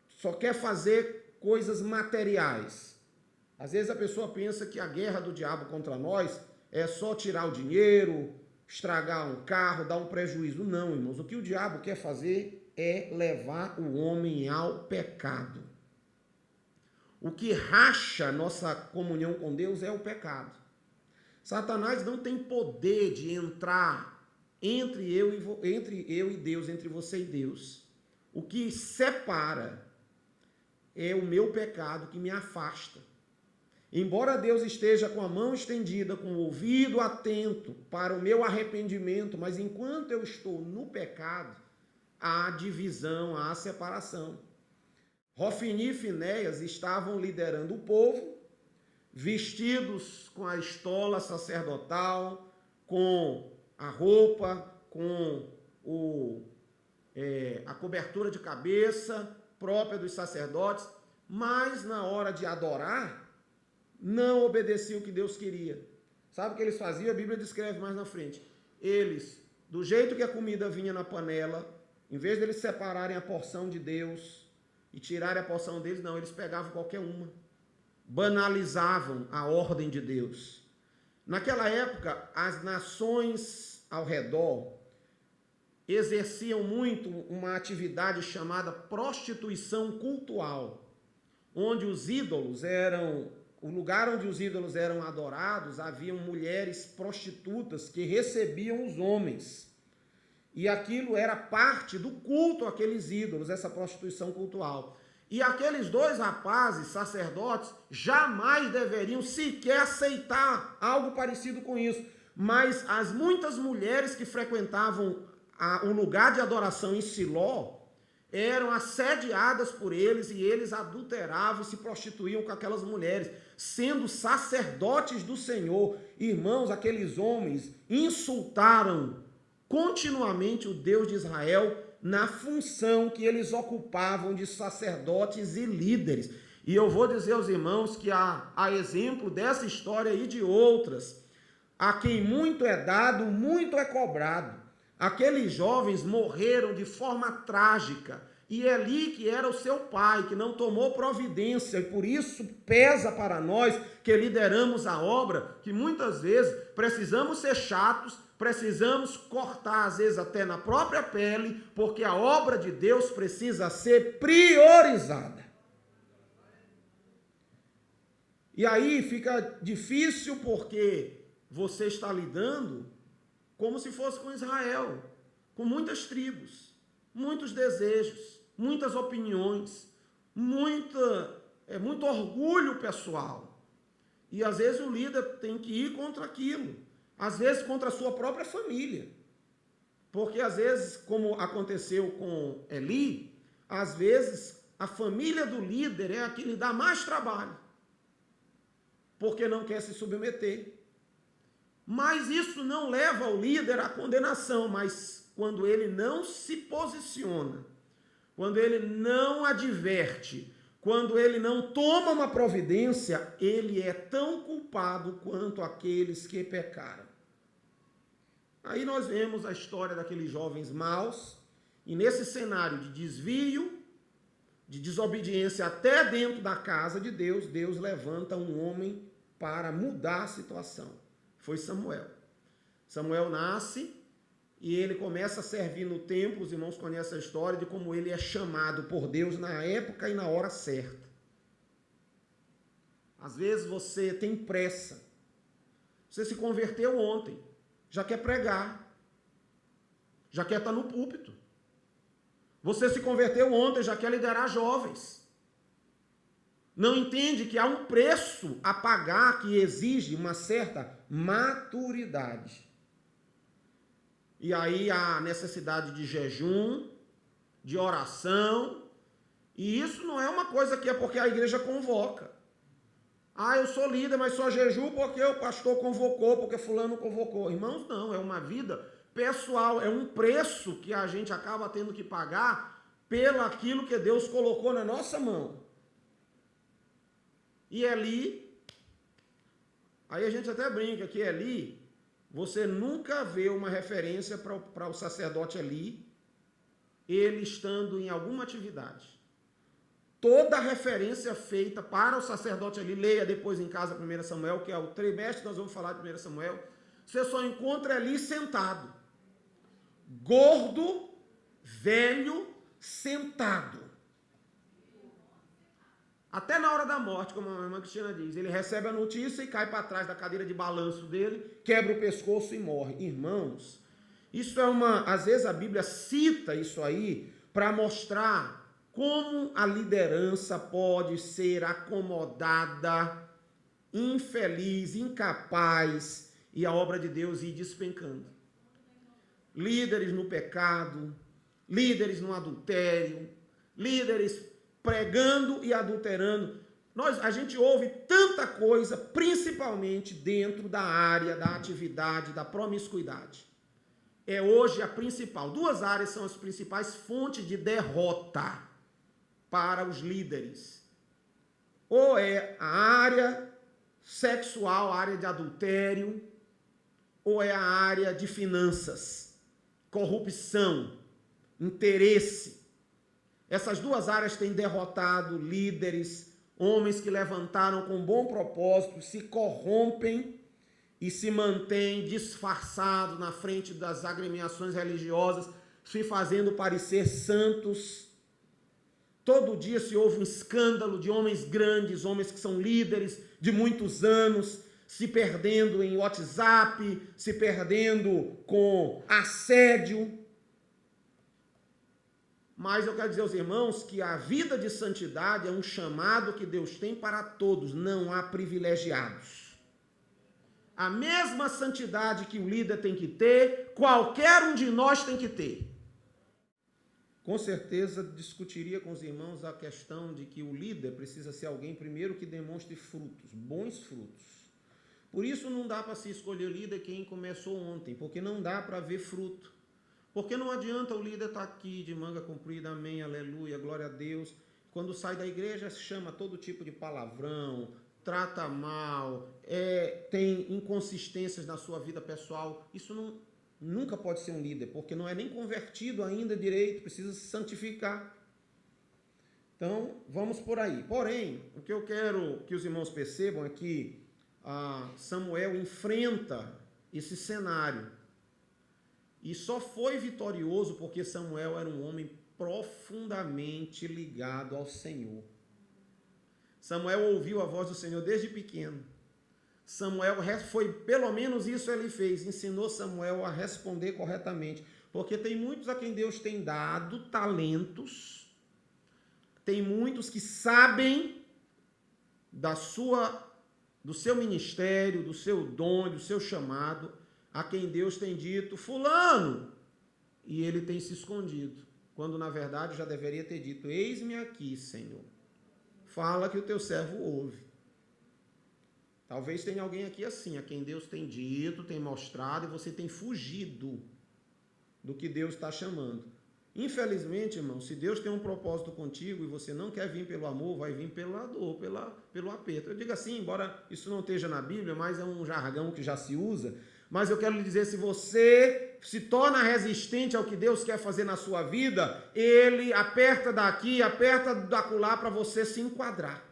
só quer fazer coisas materiais. Às vezes a pessoa pensa que a guerra do diabo contra nós é só tirar o dinheiro, estragar um carro, dar um prejuízo. Não, irmãos. O que o diabo quer fazer é levar o homem ao pecado. O que racha nossa comunhão com Deus é o pecado. Satanás não tem poder de entrar entre eu e Deus, entre você e Deus. O que separa é o meu pecado que me afasta. Embora Deus esteja com a mão estendida, com o ouvido atento para o meu arrependimento, mas enquanto eu estou no pecado, há divisão, há separação. Hofni e Finéias estavam liderando o povo, vestidos com a estola sacerdotal, com a roupa, com a cobertura de cabeça própria dos sacerdotes, mas na hora de adorar, não obedeciam o que Deus queria. Sabe o que eles faziam? A Bíblia descreve mais na frente. Eles, do jeito que a comida vinha na panela, em vez de eles separarem a porção de Deus e tirarem a porção deles, não, eles pegavam qualquer uma. Banalizavam a ordem de Deus. Naquela época, as nações ao redor exerciam muito uma atividade chamada prostituição cultual, onde os ídolos eram... O lugar onde os ídolos eram adorados, haviam mulheres prostitutas que recebiam os homens. E aquilo era parte do culto àqueles ídolos, essa prostituição cultural. E aqueles dois rapazes, sacerdotes, jamais deveriam sequer aceitar algo parecido com isso. Mas as muitas mulheres que frequentavam o lugar de adoração em Siló, eram assediadas por eles e eles adulteravam e se prostituíam com aquelas mulheres, sendo sacerdotes do Senhor. Irmãos, aqueles homens insultaram continuamente o Deus de Israel na função que eles ocupavam de sacerdotes e líderes. E eu vou dizer aos irmãos que a exemplo dessa história e de outras, a quem muito é dado, muito é cobrado. Aqueles jovens morreram de forma trágica, e Eli, que era o seu pai, que não tomou providência, e por isso pesa para nós que lideramos a obra, que muitas vezes precisamos ser chatos, precisamos cortar às vezes até na própria pele, porque a obra de Deus precisa ser priorizada. E aí fica difícil porque você está lidando como se fosse com Israel, com muitas tribos, muitos desejos, muitas opiniões, muito orgulho pessoal. E às vezes o líder tem que ir contra aquilo, às vezes contra a sua própria família. Porque às vezes, como aconteceu com Eli, às vezes a família do líder é a que lhe dá mais trabalho, porque não quer se submeter. Mas isso não leva o líder à condenação, mas quando ele não se posiciona, quando ele não adverte, quando ele não toma uma providência, ele é tão culpado quanto aqueles que pecaram. Aí nós vemos a história daqueles jovens maus, e nesse cenário de desvio, de desobediência até dentro da casa de Deus, Deus levanta um homem para mudar a situação. Foi Samuel. Samuel nasce e ele começa a servir no templo. Os irmãos conhecem a história de como ele é chamado por Deus na época e na hora certa. Às vezes você tem pressa. Você se converteu ontem, já quer pregar, já quer estar no púlpito. Você se converteu ontem, já quer liderar jovens. Não entende que há um preço a pagar que exige uma certa maturidade. E aí há necessidade de jejum, de oração, e isso não é uma coisa que é porque a igreja convoca. Ah, eu sou líder, mas só jejuo porque o pastor convocou, porque fulano convocou. Irmãos, não, é uma vida pessoal, é um preço que a gente acaba tendo que pagar pelo aquilo que Deus colocou na nossa mão. E Eli, aí a gente até brinca que Eli, você nunca vê uma referência para o sacerdote Eli, ele estando em alguma atividade. toda a referência feita para o sacerdote ali, leia depois em casa 1 Samuel, que é o trimestre que nós vamos falar de 1 Samuel, você só encontra ali sentado. Gordo, velho, sentado. Até na hora da morte, como a irmã Cristina diz, ele recebe a notícia e cai para trás da cadeira de balanço dele, quebra o pescoço e morre. Irmãos, isso é às vezes a Bíblia cita isso aí para mostrar como a liderança pode ser acomodada, infeliz, incapaz, e a obra de Deus ir despencando. Líderes no pecado, líderes no adultério, líderes pregando e adulterando. A gente ouve tanta coisa, principalmente dentro da área da atividade, da promiscuidade. É hoje a principal. Duas áreas são as principais fontes de derrota para os líderes. Ou é a área sexual, a área de adultério, ou é a área de finanças, corrupção, interesse. Essas duas áreas têm derrotado líderes, homens que levantaram com bom propósito, se corrompem e se mantêm disfarçados na frente das agremiações religiosas, se fazendo parecer santos. Todo dia se ouve um escândalo de homens grandes, homens que são líderes de muitos anos, se perdendo em WhatsApp, se perdendo com assédio. Mas eu quero dizer aos irmãos que a vida de santidade é um chamado que Deus tem para todos, não há privilegiados. A mesma santidade que o líder tem que ter, qualquer um de nós tem que ter. Com certeza discutiria com os irmãos a questão de que o líder precisa ser alguém primeiro que demonstre frutos, bons frutos. Por isso não dá para se escolher líder quem começou ontem, porque não dá para ver fruto. Porque não adianta o líder estar aqui de manga comprida, amém, aleluia, glória a Deus. Quando sai da igreja, chama todo tipo de palavrão, trata mal, tem inconsistências na sua vida pessoal. Isso nunca pode ser um líder, porque não é nem convertido ainda direito, precisa se santificar. Então, vamos por aí. Porém, o que eu quero que os irmãos percebam é que Samuel enfrenta esse cenário. E só foi vitorioso porque Samuel era um homem profundamente ligado ao Senhor. Samuel ouviu a voz do Senhor desde pequeno. Samuel foi, pelo menos isso ele fez, ensinou Samuel a responder corretamente. Porque tem muitos a quem Deus tem dado talentos, tem muitos que sabem do seu ministério, do seu dom, do seu chamado, a quem Deus tem dito, fulano, e ele tem se escondido, quando na verdade já deveria ter dito, eis-me aqui, Senhor, fala que o teu servo ouve. Talvez tenha alguém aqui assim, a quem Deus tem dito, tem mostrado, e você tem fugido do que Deus está chamando. Infelizmente, irmão, se Deus tem um propósito contigo e você não quer vir pelo amor, vai vir pela dor, pelo aperto. Eu digo assim, embora isso não esteja na Bíblia, mas é um jargão que já se usa. Mas eu quero lhe dizer, se você se torna resistente ao que Deus quer fazer na sua vida, Ele aperta daqui, aperta dacolá para você se enquadrar.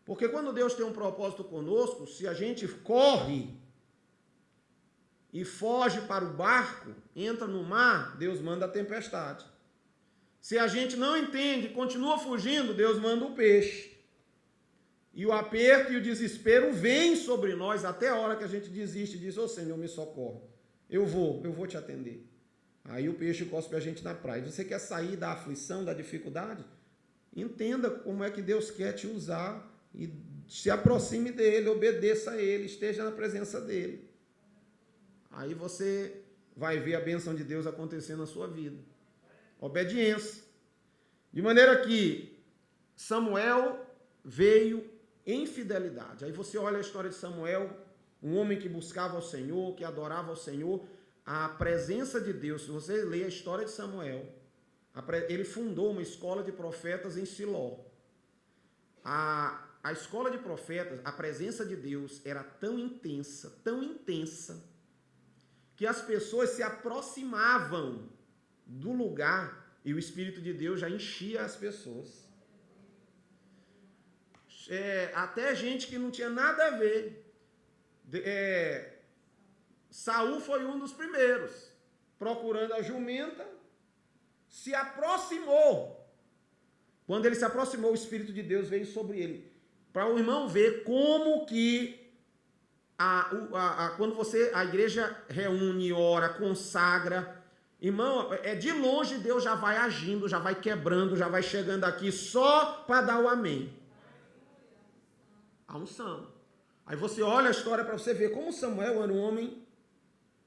Porque quando Deus tem um propósito conosco, se a gente corre e foge para o barco, entra no mar, Deus manda a tempestade. Se a gente não entende, continua fugindo, Deus manda o peixe. E o aperto e o desespero vêm sobre nós até a hora que a gente desiste e diz, ô Senhor, me socorre. Eu vou te atender. Aí o peixe cospe a gente na praia. Você quer sair da aflição, da dificuldade? Entenda como é que Deus quer te usar e se aproxime dele, obedeça a ele, esteja na presença dele. Aí você vai ver a bênção de Deus acontecendo na sua vida. Obediência. De maneira que Samuel veio em fidelidade. Aí você olha a história de Samuel, um homem que buscava ao Senhor, que adorava ao Senhor, a presença de Deus. Se você ler a história de Samuel, ele fundou uma escola de profetas em Siló. A escola de profetas, a presença de Deus era tão intensa, que as pessoas se aproximavam do lugar e o Espírito de Deus já enchia as pessoas. Até gente que não tinha nada a ver. Saul foi um dos primeiros, procurando a jumenta, se aproximou. Quando ele se aproximou, o Espírito de Deus veio sobre ele. Para o irmão ver como que quando a igreja reúne, ora, consagra, irmão, de longe Deus já vai agindo, já vai quebrando, já vai chegando aqui só para dar o amém. A unção. Aí você olha a história para você ver como Samuel era um homem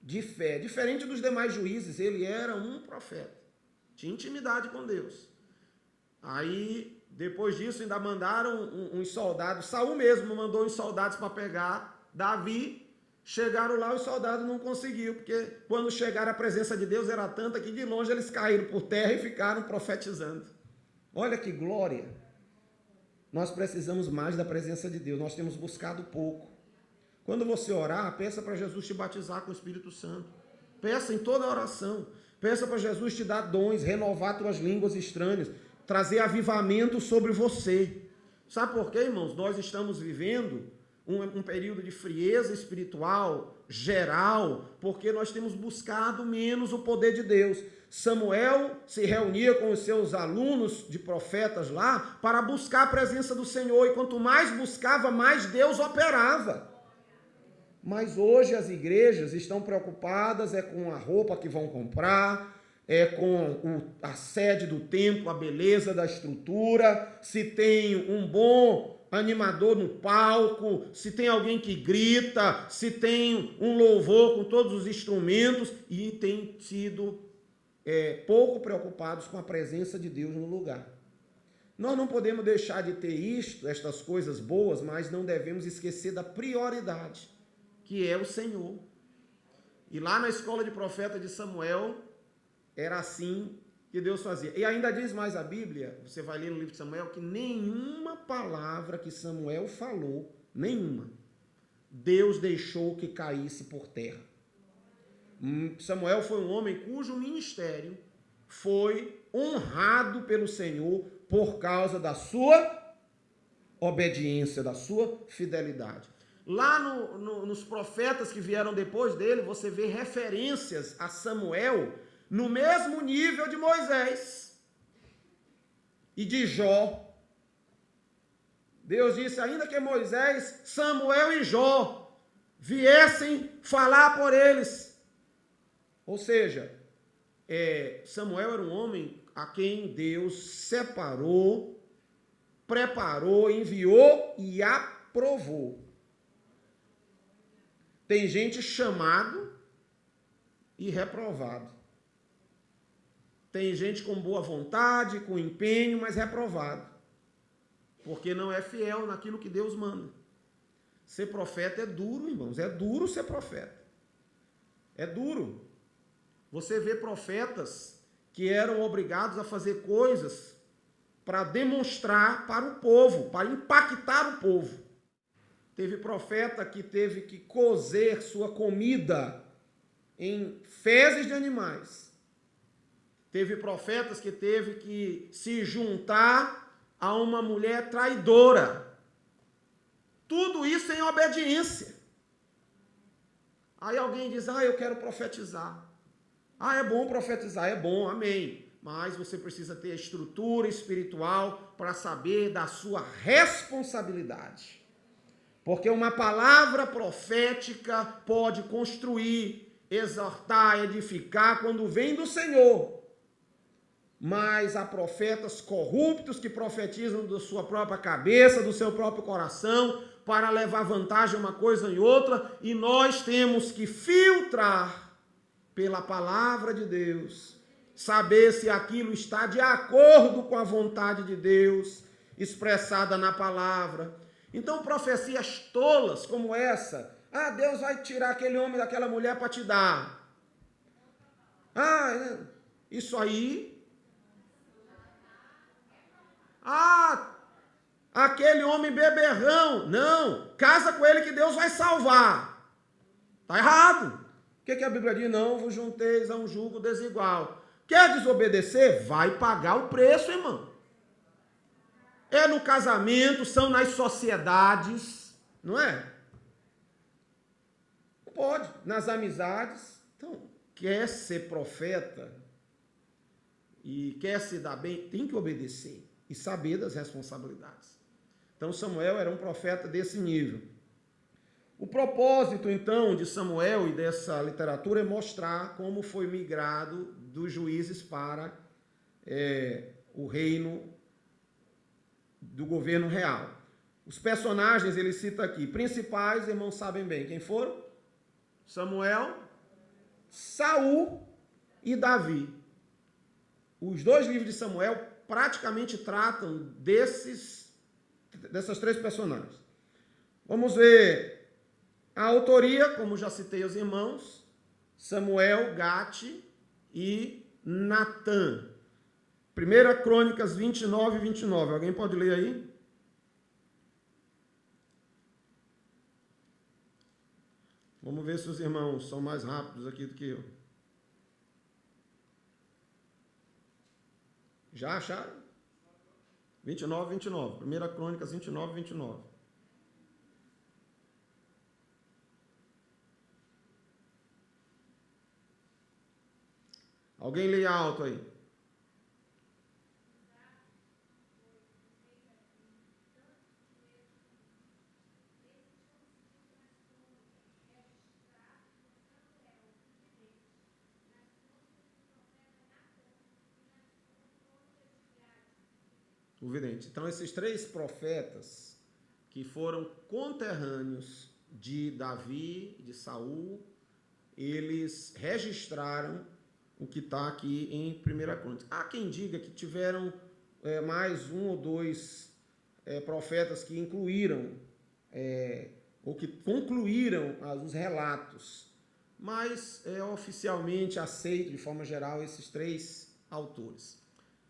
de fé. Diferente dos demais juízes, ele era um profeta. Tinha intimidade com Deus. Aí, depois disso, ainda mandaram uns soldados. Saul mesmo mandou uns soldados para pegar Davi. Chegaram lá, os soldados não conseguiram, porque quando chegaram a presença de Deus era tanta que de longe eles caíram por terra e ficaram profetizando. Olha que glória! Nós precisamos mais da presença de Deus, nós temos buscado pouco. Quando você orar, peça para Jesus te batizar com o Espírito Santo. Peça em toda oração. Peça para Jesus te dar dons, renovar tuas línguas estranhas, trazer avivamento sobre você. Sabe por quê, irmãos? Nós estamos vivendo um período de frieza espiritual geral, porque nós temos buscado menos o poder de Deus. Samuel se reunia com os seus alunos de profetas lá para buscar a presença do Senhor, e quanto mais buscava, mais Deus operava. Mas hoje as igrejas estão preocupadas com a roupa que vão comprar, com a sede do templo, a beleza da estrutura, se tem um bom animador no palco, se tem alguém que grita, se tem um louvor com todos os instrumentos, e tem sido pouco preocupados com a presença de Deus no lugar. Nós não podemos deixar de ter estas coisas boas, mas não devemos esquecer da prioridade, que é o Senhor. E lá na escola de profeta de Samuel, era assim que Deus fazia. E ainda diz mais a Bíblia, você vai ler no livro de Samuel, que nenhuma palavra que Samuel falou, nenhuma, Deus deixou que caísse por terra. Samuel foi um homem cujo ministério foi honrado pelo Senhor por causa da sua obediência, da sua fidelidade. Lá nos profetas que vieram depois dele, você vê referências a Samuel no mesmo nível de Moisés e de Jó. Deus disse, ainda que Moisés, Samuel e Jó viessem falar por eles. Ou seja, Samuel era um homem a quem Deus separou, preparou, enviou e aprovou. Tem gente chamado e reprovado. Tem gente com boa vontade, com empenho, mas reprovado. Porque não é fiel naquilo que Deus manda. Ser profeta é duro, irmãos. É duro ser profeta. É duro. Você vê profetas que eram obrigados a fazer coisas para demonstrar para o povo, para impactar o povo. Teve profeta que teve que cozer sua comida em fezes de animais. Teve profetas que teve que se juntar a uma mulher traidora. Tudo isso em obediência. Aí alguém diz, eu quero profetizar. É bom profetizar, é bom, amém. Mas você precisa ter a estrutura espiritual para saber da sua responsabilidade. Porque uma palavra profética pode construir, exortar, edificar quando vem do Senhor. Mas há profetas corruptos que profetizam da sua própria cabeça, do seu próprio coração, para levar vantagem uma coisa em outra, e nós temos que filtrar pela palavra de Deus, saber se aquilo está de acordo com a vontade de Deus, expressada na palavra. Então, profecias tolas como essa, Deus vai tirar aquele homem daquela mulher para te dar. Isso aí. Aquele homem beberrão. Não, casa com ele que Deus vai salvar. Está errado. O que a Bíblia diz? Não vos junteis a um jugo desigual. Quer desobedecer? Vai pagar o preço, irmão. É no casamento, são nas sociedades, não é? Não pode. Nas amizades. Então, quer ser profeta e quer se dar bem, tem que obedecer e saber das responsabilidades. Então, Samuel era um profeta desse nível. O propósito, então, de Samuel e dessa literatura é mostrar como foi migrado dos juízes para o reino do governo real. Os personagens, ele cita aqui, principais, irmãos sabem bem, quem foram? Samuel, Saul e Davi. Os dois livros de Samuel praticamente tratam dessas três personagens. Vamos ver a autoria, como já citei aos irmãos, Samuel, Gate e Natã. 1 Crônicas 29 e 29. Alguém pode ler aí? Vamos ver se os irmãos são mais rápidos aqui do que eu. Já acharam? 29 e 29. 1 Crônicas 29 e 29. Alguém lê alto aí. O vidente. Então, esses três profetas que foram conterrâneos de Davi, de Saul, eles registraram o que está aqui em 1 Crônicas. Há quem diga que tiveram mais um ou dois profetas que incluíram ou que concluíram os relatos, mas é oficialmente aceito de forma geral esses três autores.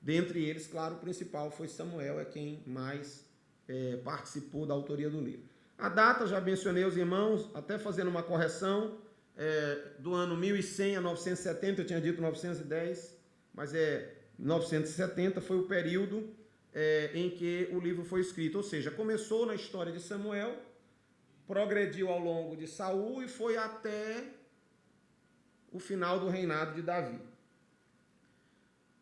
Dentre eles, claro, o principal foi Samuel, é quem mais participou da autoria do livro. A data, já mencionei aos irmãos, até fazendo uma correção, do ano 1100 a 970, eu tinha dito 910, mas 970 foi o período em que o livro foi escrito, ou seja, começou na história de Samuel, progrediu ao longo de Saul e foi até o final do reinado de Davi.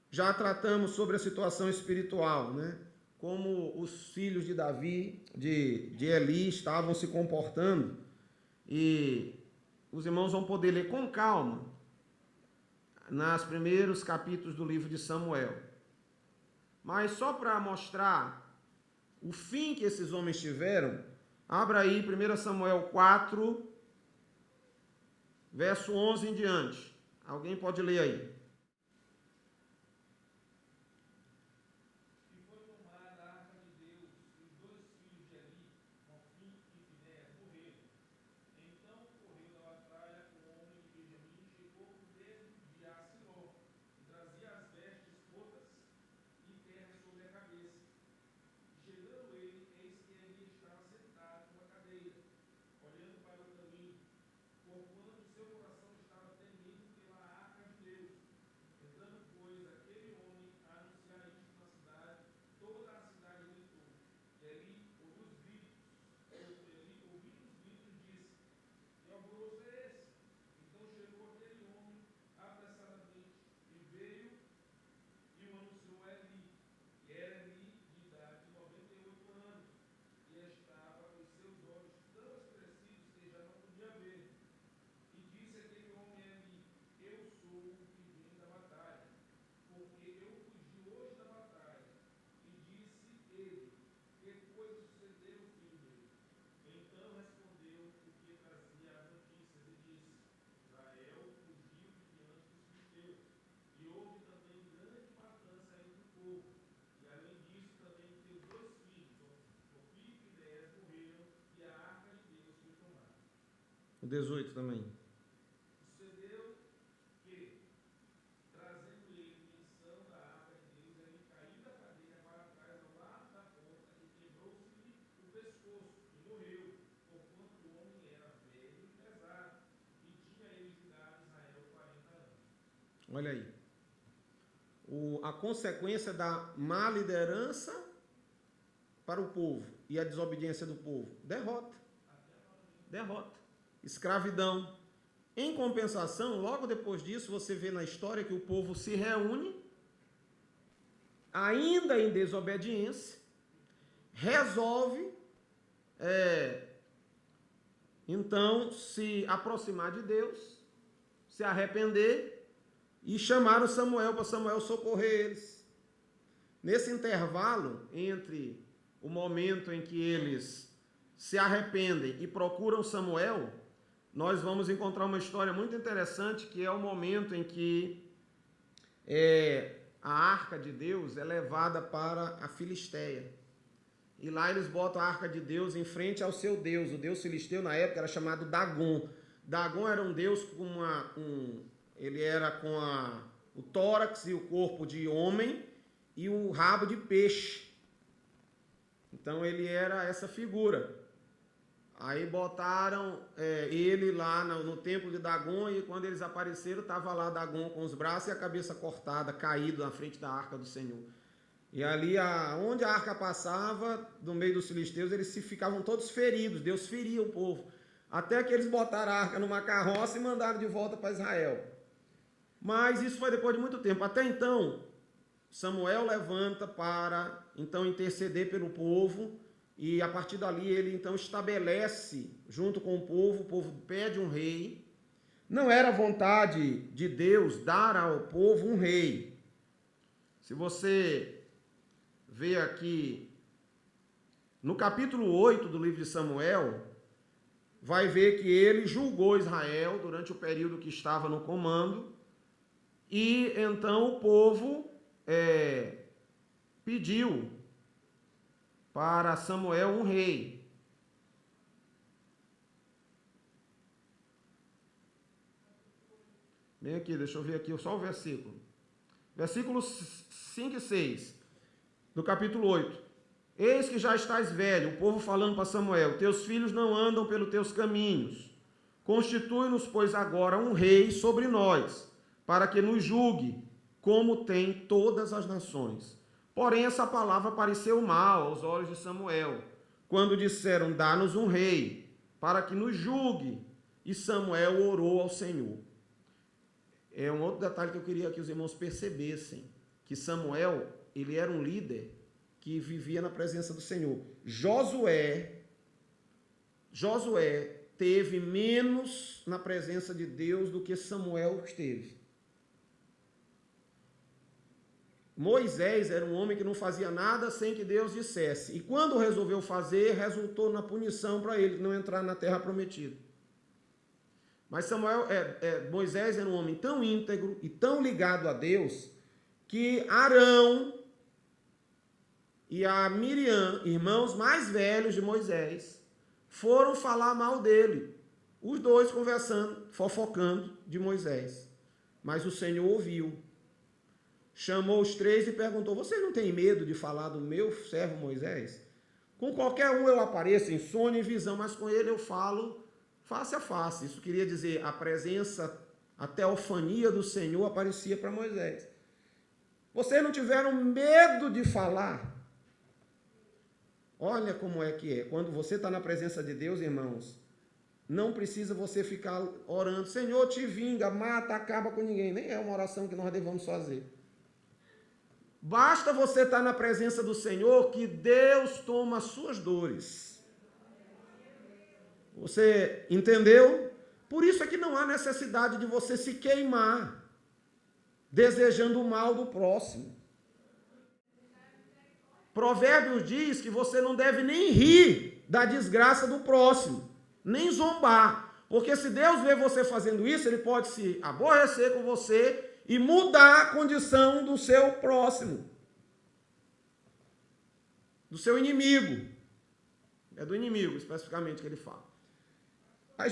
Já tratamos sobre a situação espiritual, né? Como os filhos de Davi, de Eli, estavam se comportando. E os irmãos vão poder ler com calma nos primeiros capítulos do livro de Samuel. Mas só para mostrar o fim que esses homens tiveram, abra aí 1 Samuel 4, verso 11 em diante. Alguém pode ler aí. O 18 também. Sucedeu que, trazendo ele menção da arca de Deus, ele caiu da cadeira para trás ao lado da porta e quebrou-se-lhe o pescoço e morreu, porquanto o homem era velho e pesado, e tinha ele julgado Israel 40 anos. Olha aí. a consequência da má liderança para o povo e a desobediência do povo? Derrota. Derrota. Escravidão. Em compensação, logo depois disso, você vê na história que o povo se reúne, ainda em desobediência, resolve, então, se aproximar de Deus, se arrepender e chamaram Samuel para Samuel socorrer eles. Nesse intervalo entre o momento em que eles se arrependem e procuram Samuel, nós vamos encontrar uma história muito interessante, que é o momento em que a arca de Deus é levada para a Filistéia. E lá eles botam a arca de Deus em frente ao seu Deus. O Deus filisteu na época era chamado Dagon. Dagon era um Deus ele era com o tórax e o corpo de homem e o rabo de peixe. Então ele era essa figura. Aí botaram ele lá no templo de Dagon, e quando eles apareceram, estava lá Dagon com os braços e a cabeça cortada, caído na frente da arca do Senhor. E ali, onde a arca passava, no meio dos filisteus, eles ficavam todos feridos. Deus feria o povo. Até que eles botaram a arca numa carroça e mandaram de volta para Israel. Mas isso foi depois de muito tempo. Até então, Samuel levanta para então interceder pelo povo. E a partir dali ele então estabelece, junto com o povo pede um rei. Não era vontade de Deus dar ao povo um rei. Se você vê aqui no capítulo 8 do livro de Samuel, vai ver que ele julgou Israel durante o período que estava no comando, e então o povo pediu para Samuel um rei. Vem aqui, deixa eu ver aqui só o versículo. Versículos 5 e 6, do capítulo 8. Eis que já estás velho, o povo falando para Samuel, teus filhos não andam pelos teus caminhos. Constitui-nos, pois, agora um rei sobre nós, para que nos julgue, como tem todas as nações. Porém, essa palavra pareceu mal aos olhos de Samuel, quando disseram, dá-nos um rei, para que nos julgue. E Samuel orou ao Senhor. É um outro detalhe que eu queria que os irmãos percebessem, que Samuel, ele era um líder que vivia na presença do Senhor. Josué teve menos na presença de Deus do que Samuel esteve. Moisés era um homem que não fazia nada sem que Deus dissesse. E quando resolveu fazer, resultou na punição para ele não entrar na terra prometida. Mas Moisés era um homem tão íntegro e tão ligado a Deus que Arão e a Miriam, irmãos mais velhos de Moisés, foram falar mal dele. Os dois conversando, fofocando de Moisés. Mas o Senhor ouviu. Chamou os três e perguntou, vocês não têm medo de falar do meu servo Moisés? Com qualquer um eu apareço em sonho e visão, mas com ele eu falo face a face. Isso queria dizer, a presença, a teofania do Senhor aparecia para Moisés. Vocês não tiveram medo de falar? Olha como é que é. Quando você está na presença de Deus, irmãos, não precisa você ficar orando, Senhor, te vinga, mata, acaba com ninguém. Nem é uma oração que nós devemos fazer. Basta você estar na presença do Senhor que Deus toma as suas dores. Você entendeu? Por isso é que não há necessidade de você se queimar, desejando o mal do próximo. Provérbios diz que você não deve nem rir da desgraça do próximo, nem zombar. Porque se Deus vê você fazendo isso, ele pode se aborrecer com você e mudar a condição do seu próximo, do seu inimigo. É do inimigo, especificamente, que ele fala. Aí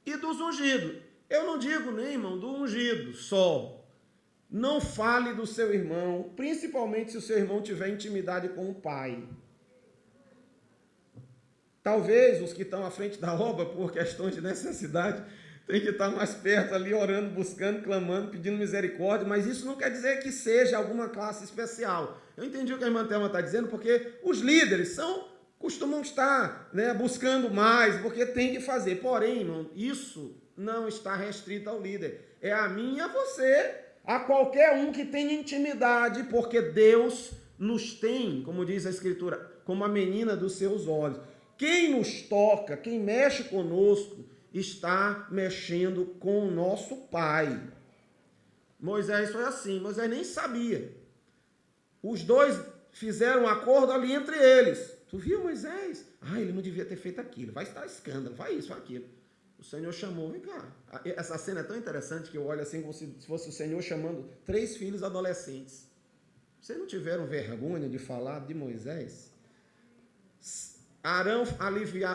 e dos ungidos. Eu não digo nem, irmão, do ungido só. Não fale do seu irmão, principalmente se o seu irmão tiver intimidade com o pai. Talvez os que estão à frente da obra, por questões de necessidade, tem que estar mais perto ali, orando, buscando, clamando, pedindo misericórdia, mas isso não quer dizer que seja alguma classe especial. Eu entendi o que a irmã Thelma está dizendo, porque os líderes costumam estar, né, buscando mais, porque tem que fazer. Porém, irmão, isso não está restrito ao líder. É a mim e a você, a qualquer um que tenha intimidade, porque Deus nos tem, como diz a Escritura, como a menina dos seus olhos. Quem nos toca, quem mexe conosco, está mexendo com o nosso Pai. Moisés foi assim, Moisés nem sabia. Os dois fizeram um acordo ali entre eles. Tu viu Moisés? Ele não devia ter feito aquilo, vai estar escândalo, vai isso, vai aquilo. O Senhor chamou, vem cá. Essa cena é tão interessante que eu olho assim como se fosse o Senhor chamando 3 filhos adolescentes. Vocês não tiveram vergonha de falar de Moisés? Arão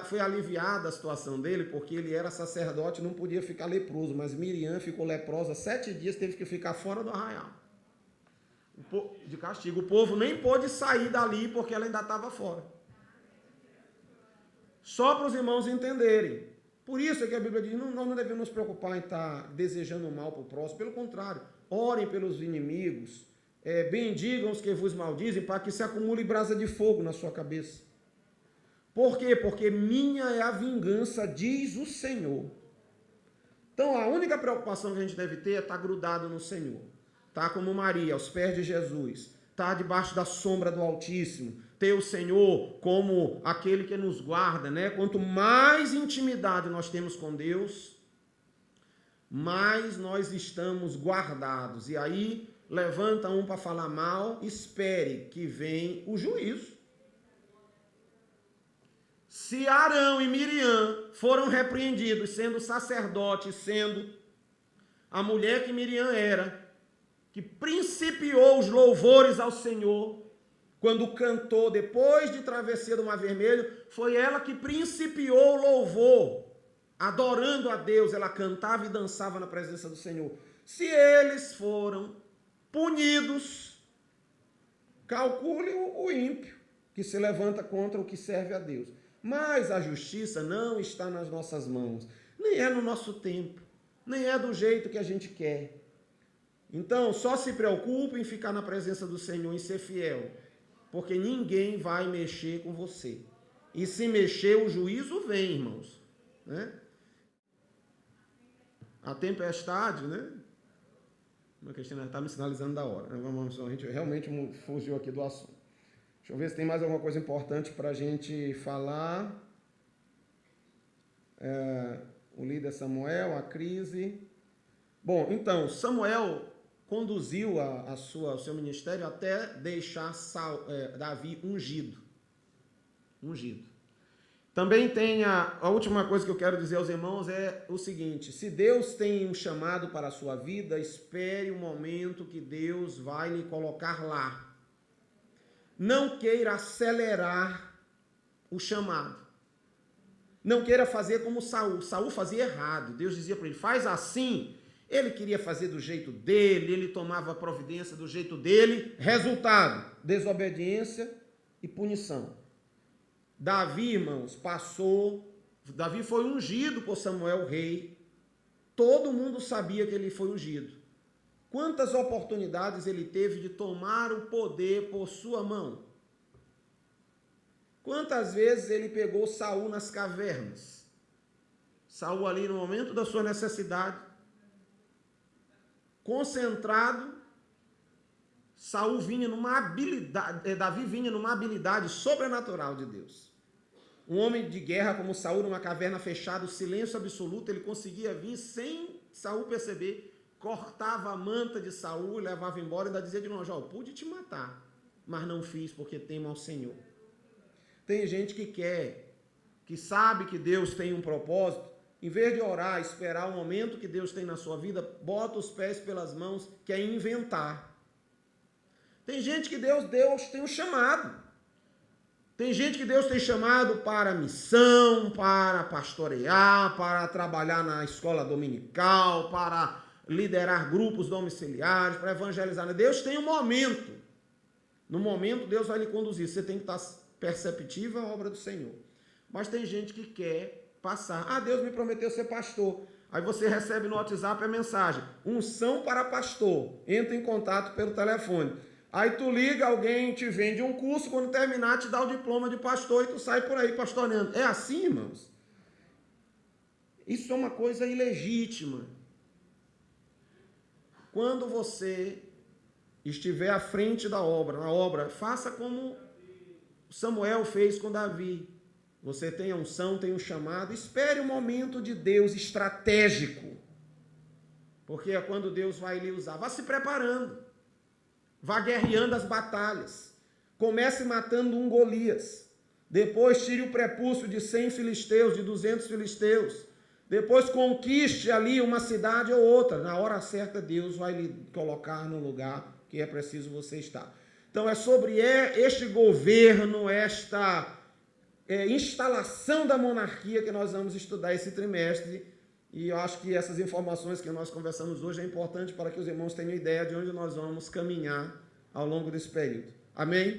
foi aliviada a situação dele, porque ele era sacerdote, não podia ficar leproso, mas Miriam ficou leprosa 7 dias, teve que ficar fora do arraial, de castigo. O povo nem pôde sair dali, porque ela ainda estava fora. Só para os irmãos entenderem. Por isso é que a Bíblia diz, nós não devemos nos preocupar em estar desejando o mal para o próximo, pelo contrário, orem pelos inimigos, bendigam os que vos maldizem, para que se acumule brasa de fogo na sua cabeça. Por quê? Porque minha é a vingança, diz o Senhor. Então, a única preocupação que a gente deve ter é estar grudado no Senhor. Estar como Maria, aos pés de Jesus. Estar debaixo da sombra do Altíssimo. Ter o Senhor como aquele que nos guarda, né? Quanto mais intimidade nós temos com Deus, mais nós estamos guardados. E aí, levanta um para falar mal, espere que vem o juízo. Se Arão e Miriam foram repreendidos, sendo sacerdote, sendo a mulher que Miriam era, que principiou os louvores ao Senhor, quando cantou depois de travessia do Mar Vermelho, foi ela que principiou o louvor, adorando a Deus, ela cantava e dançava na presença do Senhor. Se eles foram punidos, calcule o ímpio que se levanta contra o que serve a Deus. Mas a justiça não está nas nossas mãos, nem é no nosso tempo, nem é do jeito que a gente quer. Então, só se preocupe em ficar na presença do Senhor, em ser fiel, porque ninguém vai mexer com você. E se mexer, o juízo vem, irmãos. Né? A tempestade, né? A Cristina está me sinalizando da hora. A gente realmente fugiu aqui do assunto. Deixa eu ver se tem mais alguma coisa importante para a gente falar. O líder Samuel, a crise. Bom, então, Samuel conduziu o seu ministério até deixar Davi ungido. Também tem a última coisa que eu quero dizer aos irmãos é o seguinte: se Deus tem um chamado para a sua vida, espere o momento que Deus vai lhe colocar lá. Não queira acelerar o chamado. Não queira fazer como Saul. Saul fazia errado. Deus dizia para ele, faz assim. Ele queria fazer do jeito dele, ele tomava providência do jeito dele. Resultado, desobediência e punição. Davi, irmãos, Davi foi ungido por Samuel, rei. Todo mundo sabia que ele foi ungido. Quantas oportunidades ele teve de tomar o poder por sua mão? Quantas vezes ele pegou Saul nas cavernas? Saul ali no momento da sua necessidade, concentrado, Davi vinha numa habilidade sobrenatural de Deus. Um homem de guerra como Saul, numa caverna fechada, silêncio absoluto, ele conseguia vir sem Saul perceber, cortava a manta de Saul, levava embora e ainda dizia de longe, pude te matar, mas não fiz porque temo ao Senhor. Tem gente que sabe que Deus tem um propósito, em vez de orar, esperar o momento que Deus tem na sua vida, bota os pés pelas mãos, quer inventar. Tem gente que Deus tem um chamado. Tem gente que Deus tem chamado para missão, para pastorear, para trabalhar na escola dominical, para liderar grupos domiciliares, para evangelizar. Deus tem um momento. No momento, Deus vai lhe conduzir. Você tem que estar perceptível à obra do Senhor. Mas tem gente que quer passar. Deus me prometeu ser pastor. Aí você recebe no WhatsApp a mensagem: unção para pastor. Entra em contato pelo telefone. Aí tu liga, alguém te vende um curso, quando terminar te dá o diploma de pastor e tu sai por aí pastoreando. É assim, irmãos? Isso é uma coisa ilegítima. Quando você estiver à frente na obra, faça como Samuel fez com Davi. Você tem a unção, tem o chamado, espere o momento de Deus estratégico. Porque é quando Deus vai lhe usar. Vá se preparando. Vá guerreando as batalhas. Comece matando um Golias. Depois tire o prepúcio de 100 filisteus, de 200 filisteus. Depois conquiste ali uma cidade ou outra. Na hora certa, Deus vai lhe colocar no lugar que é preciso você estar. Então é sobre este governo, esta instalação da monarquia que nós vamos estudar esse trimestre. E eu acho que essas informações que nós conversamos hoje é importante para que os irmãos tenham ideia de onde nós vamos caminhar ao longo desse período. Amém?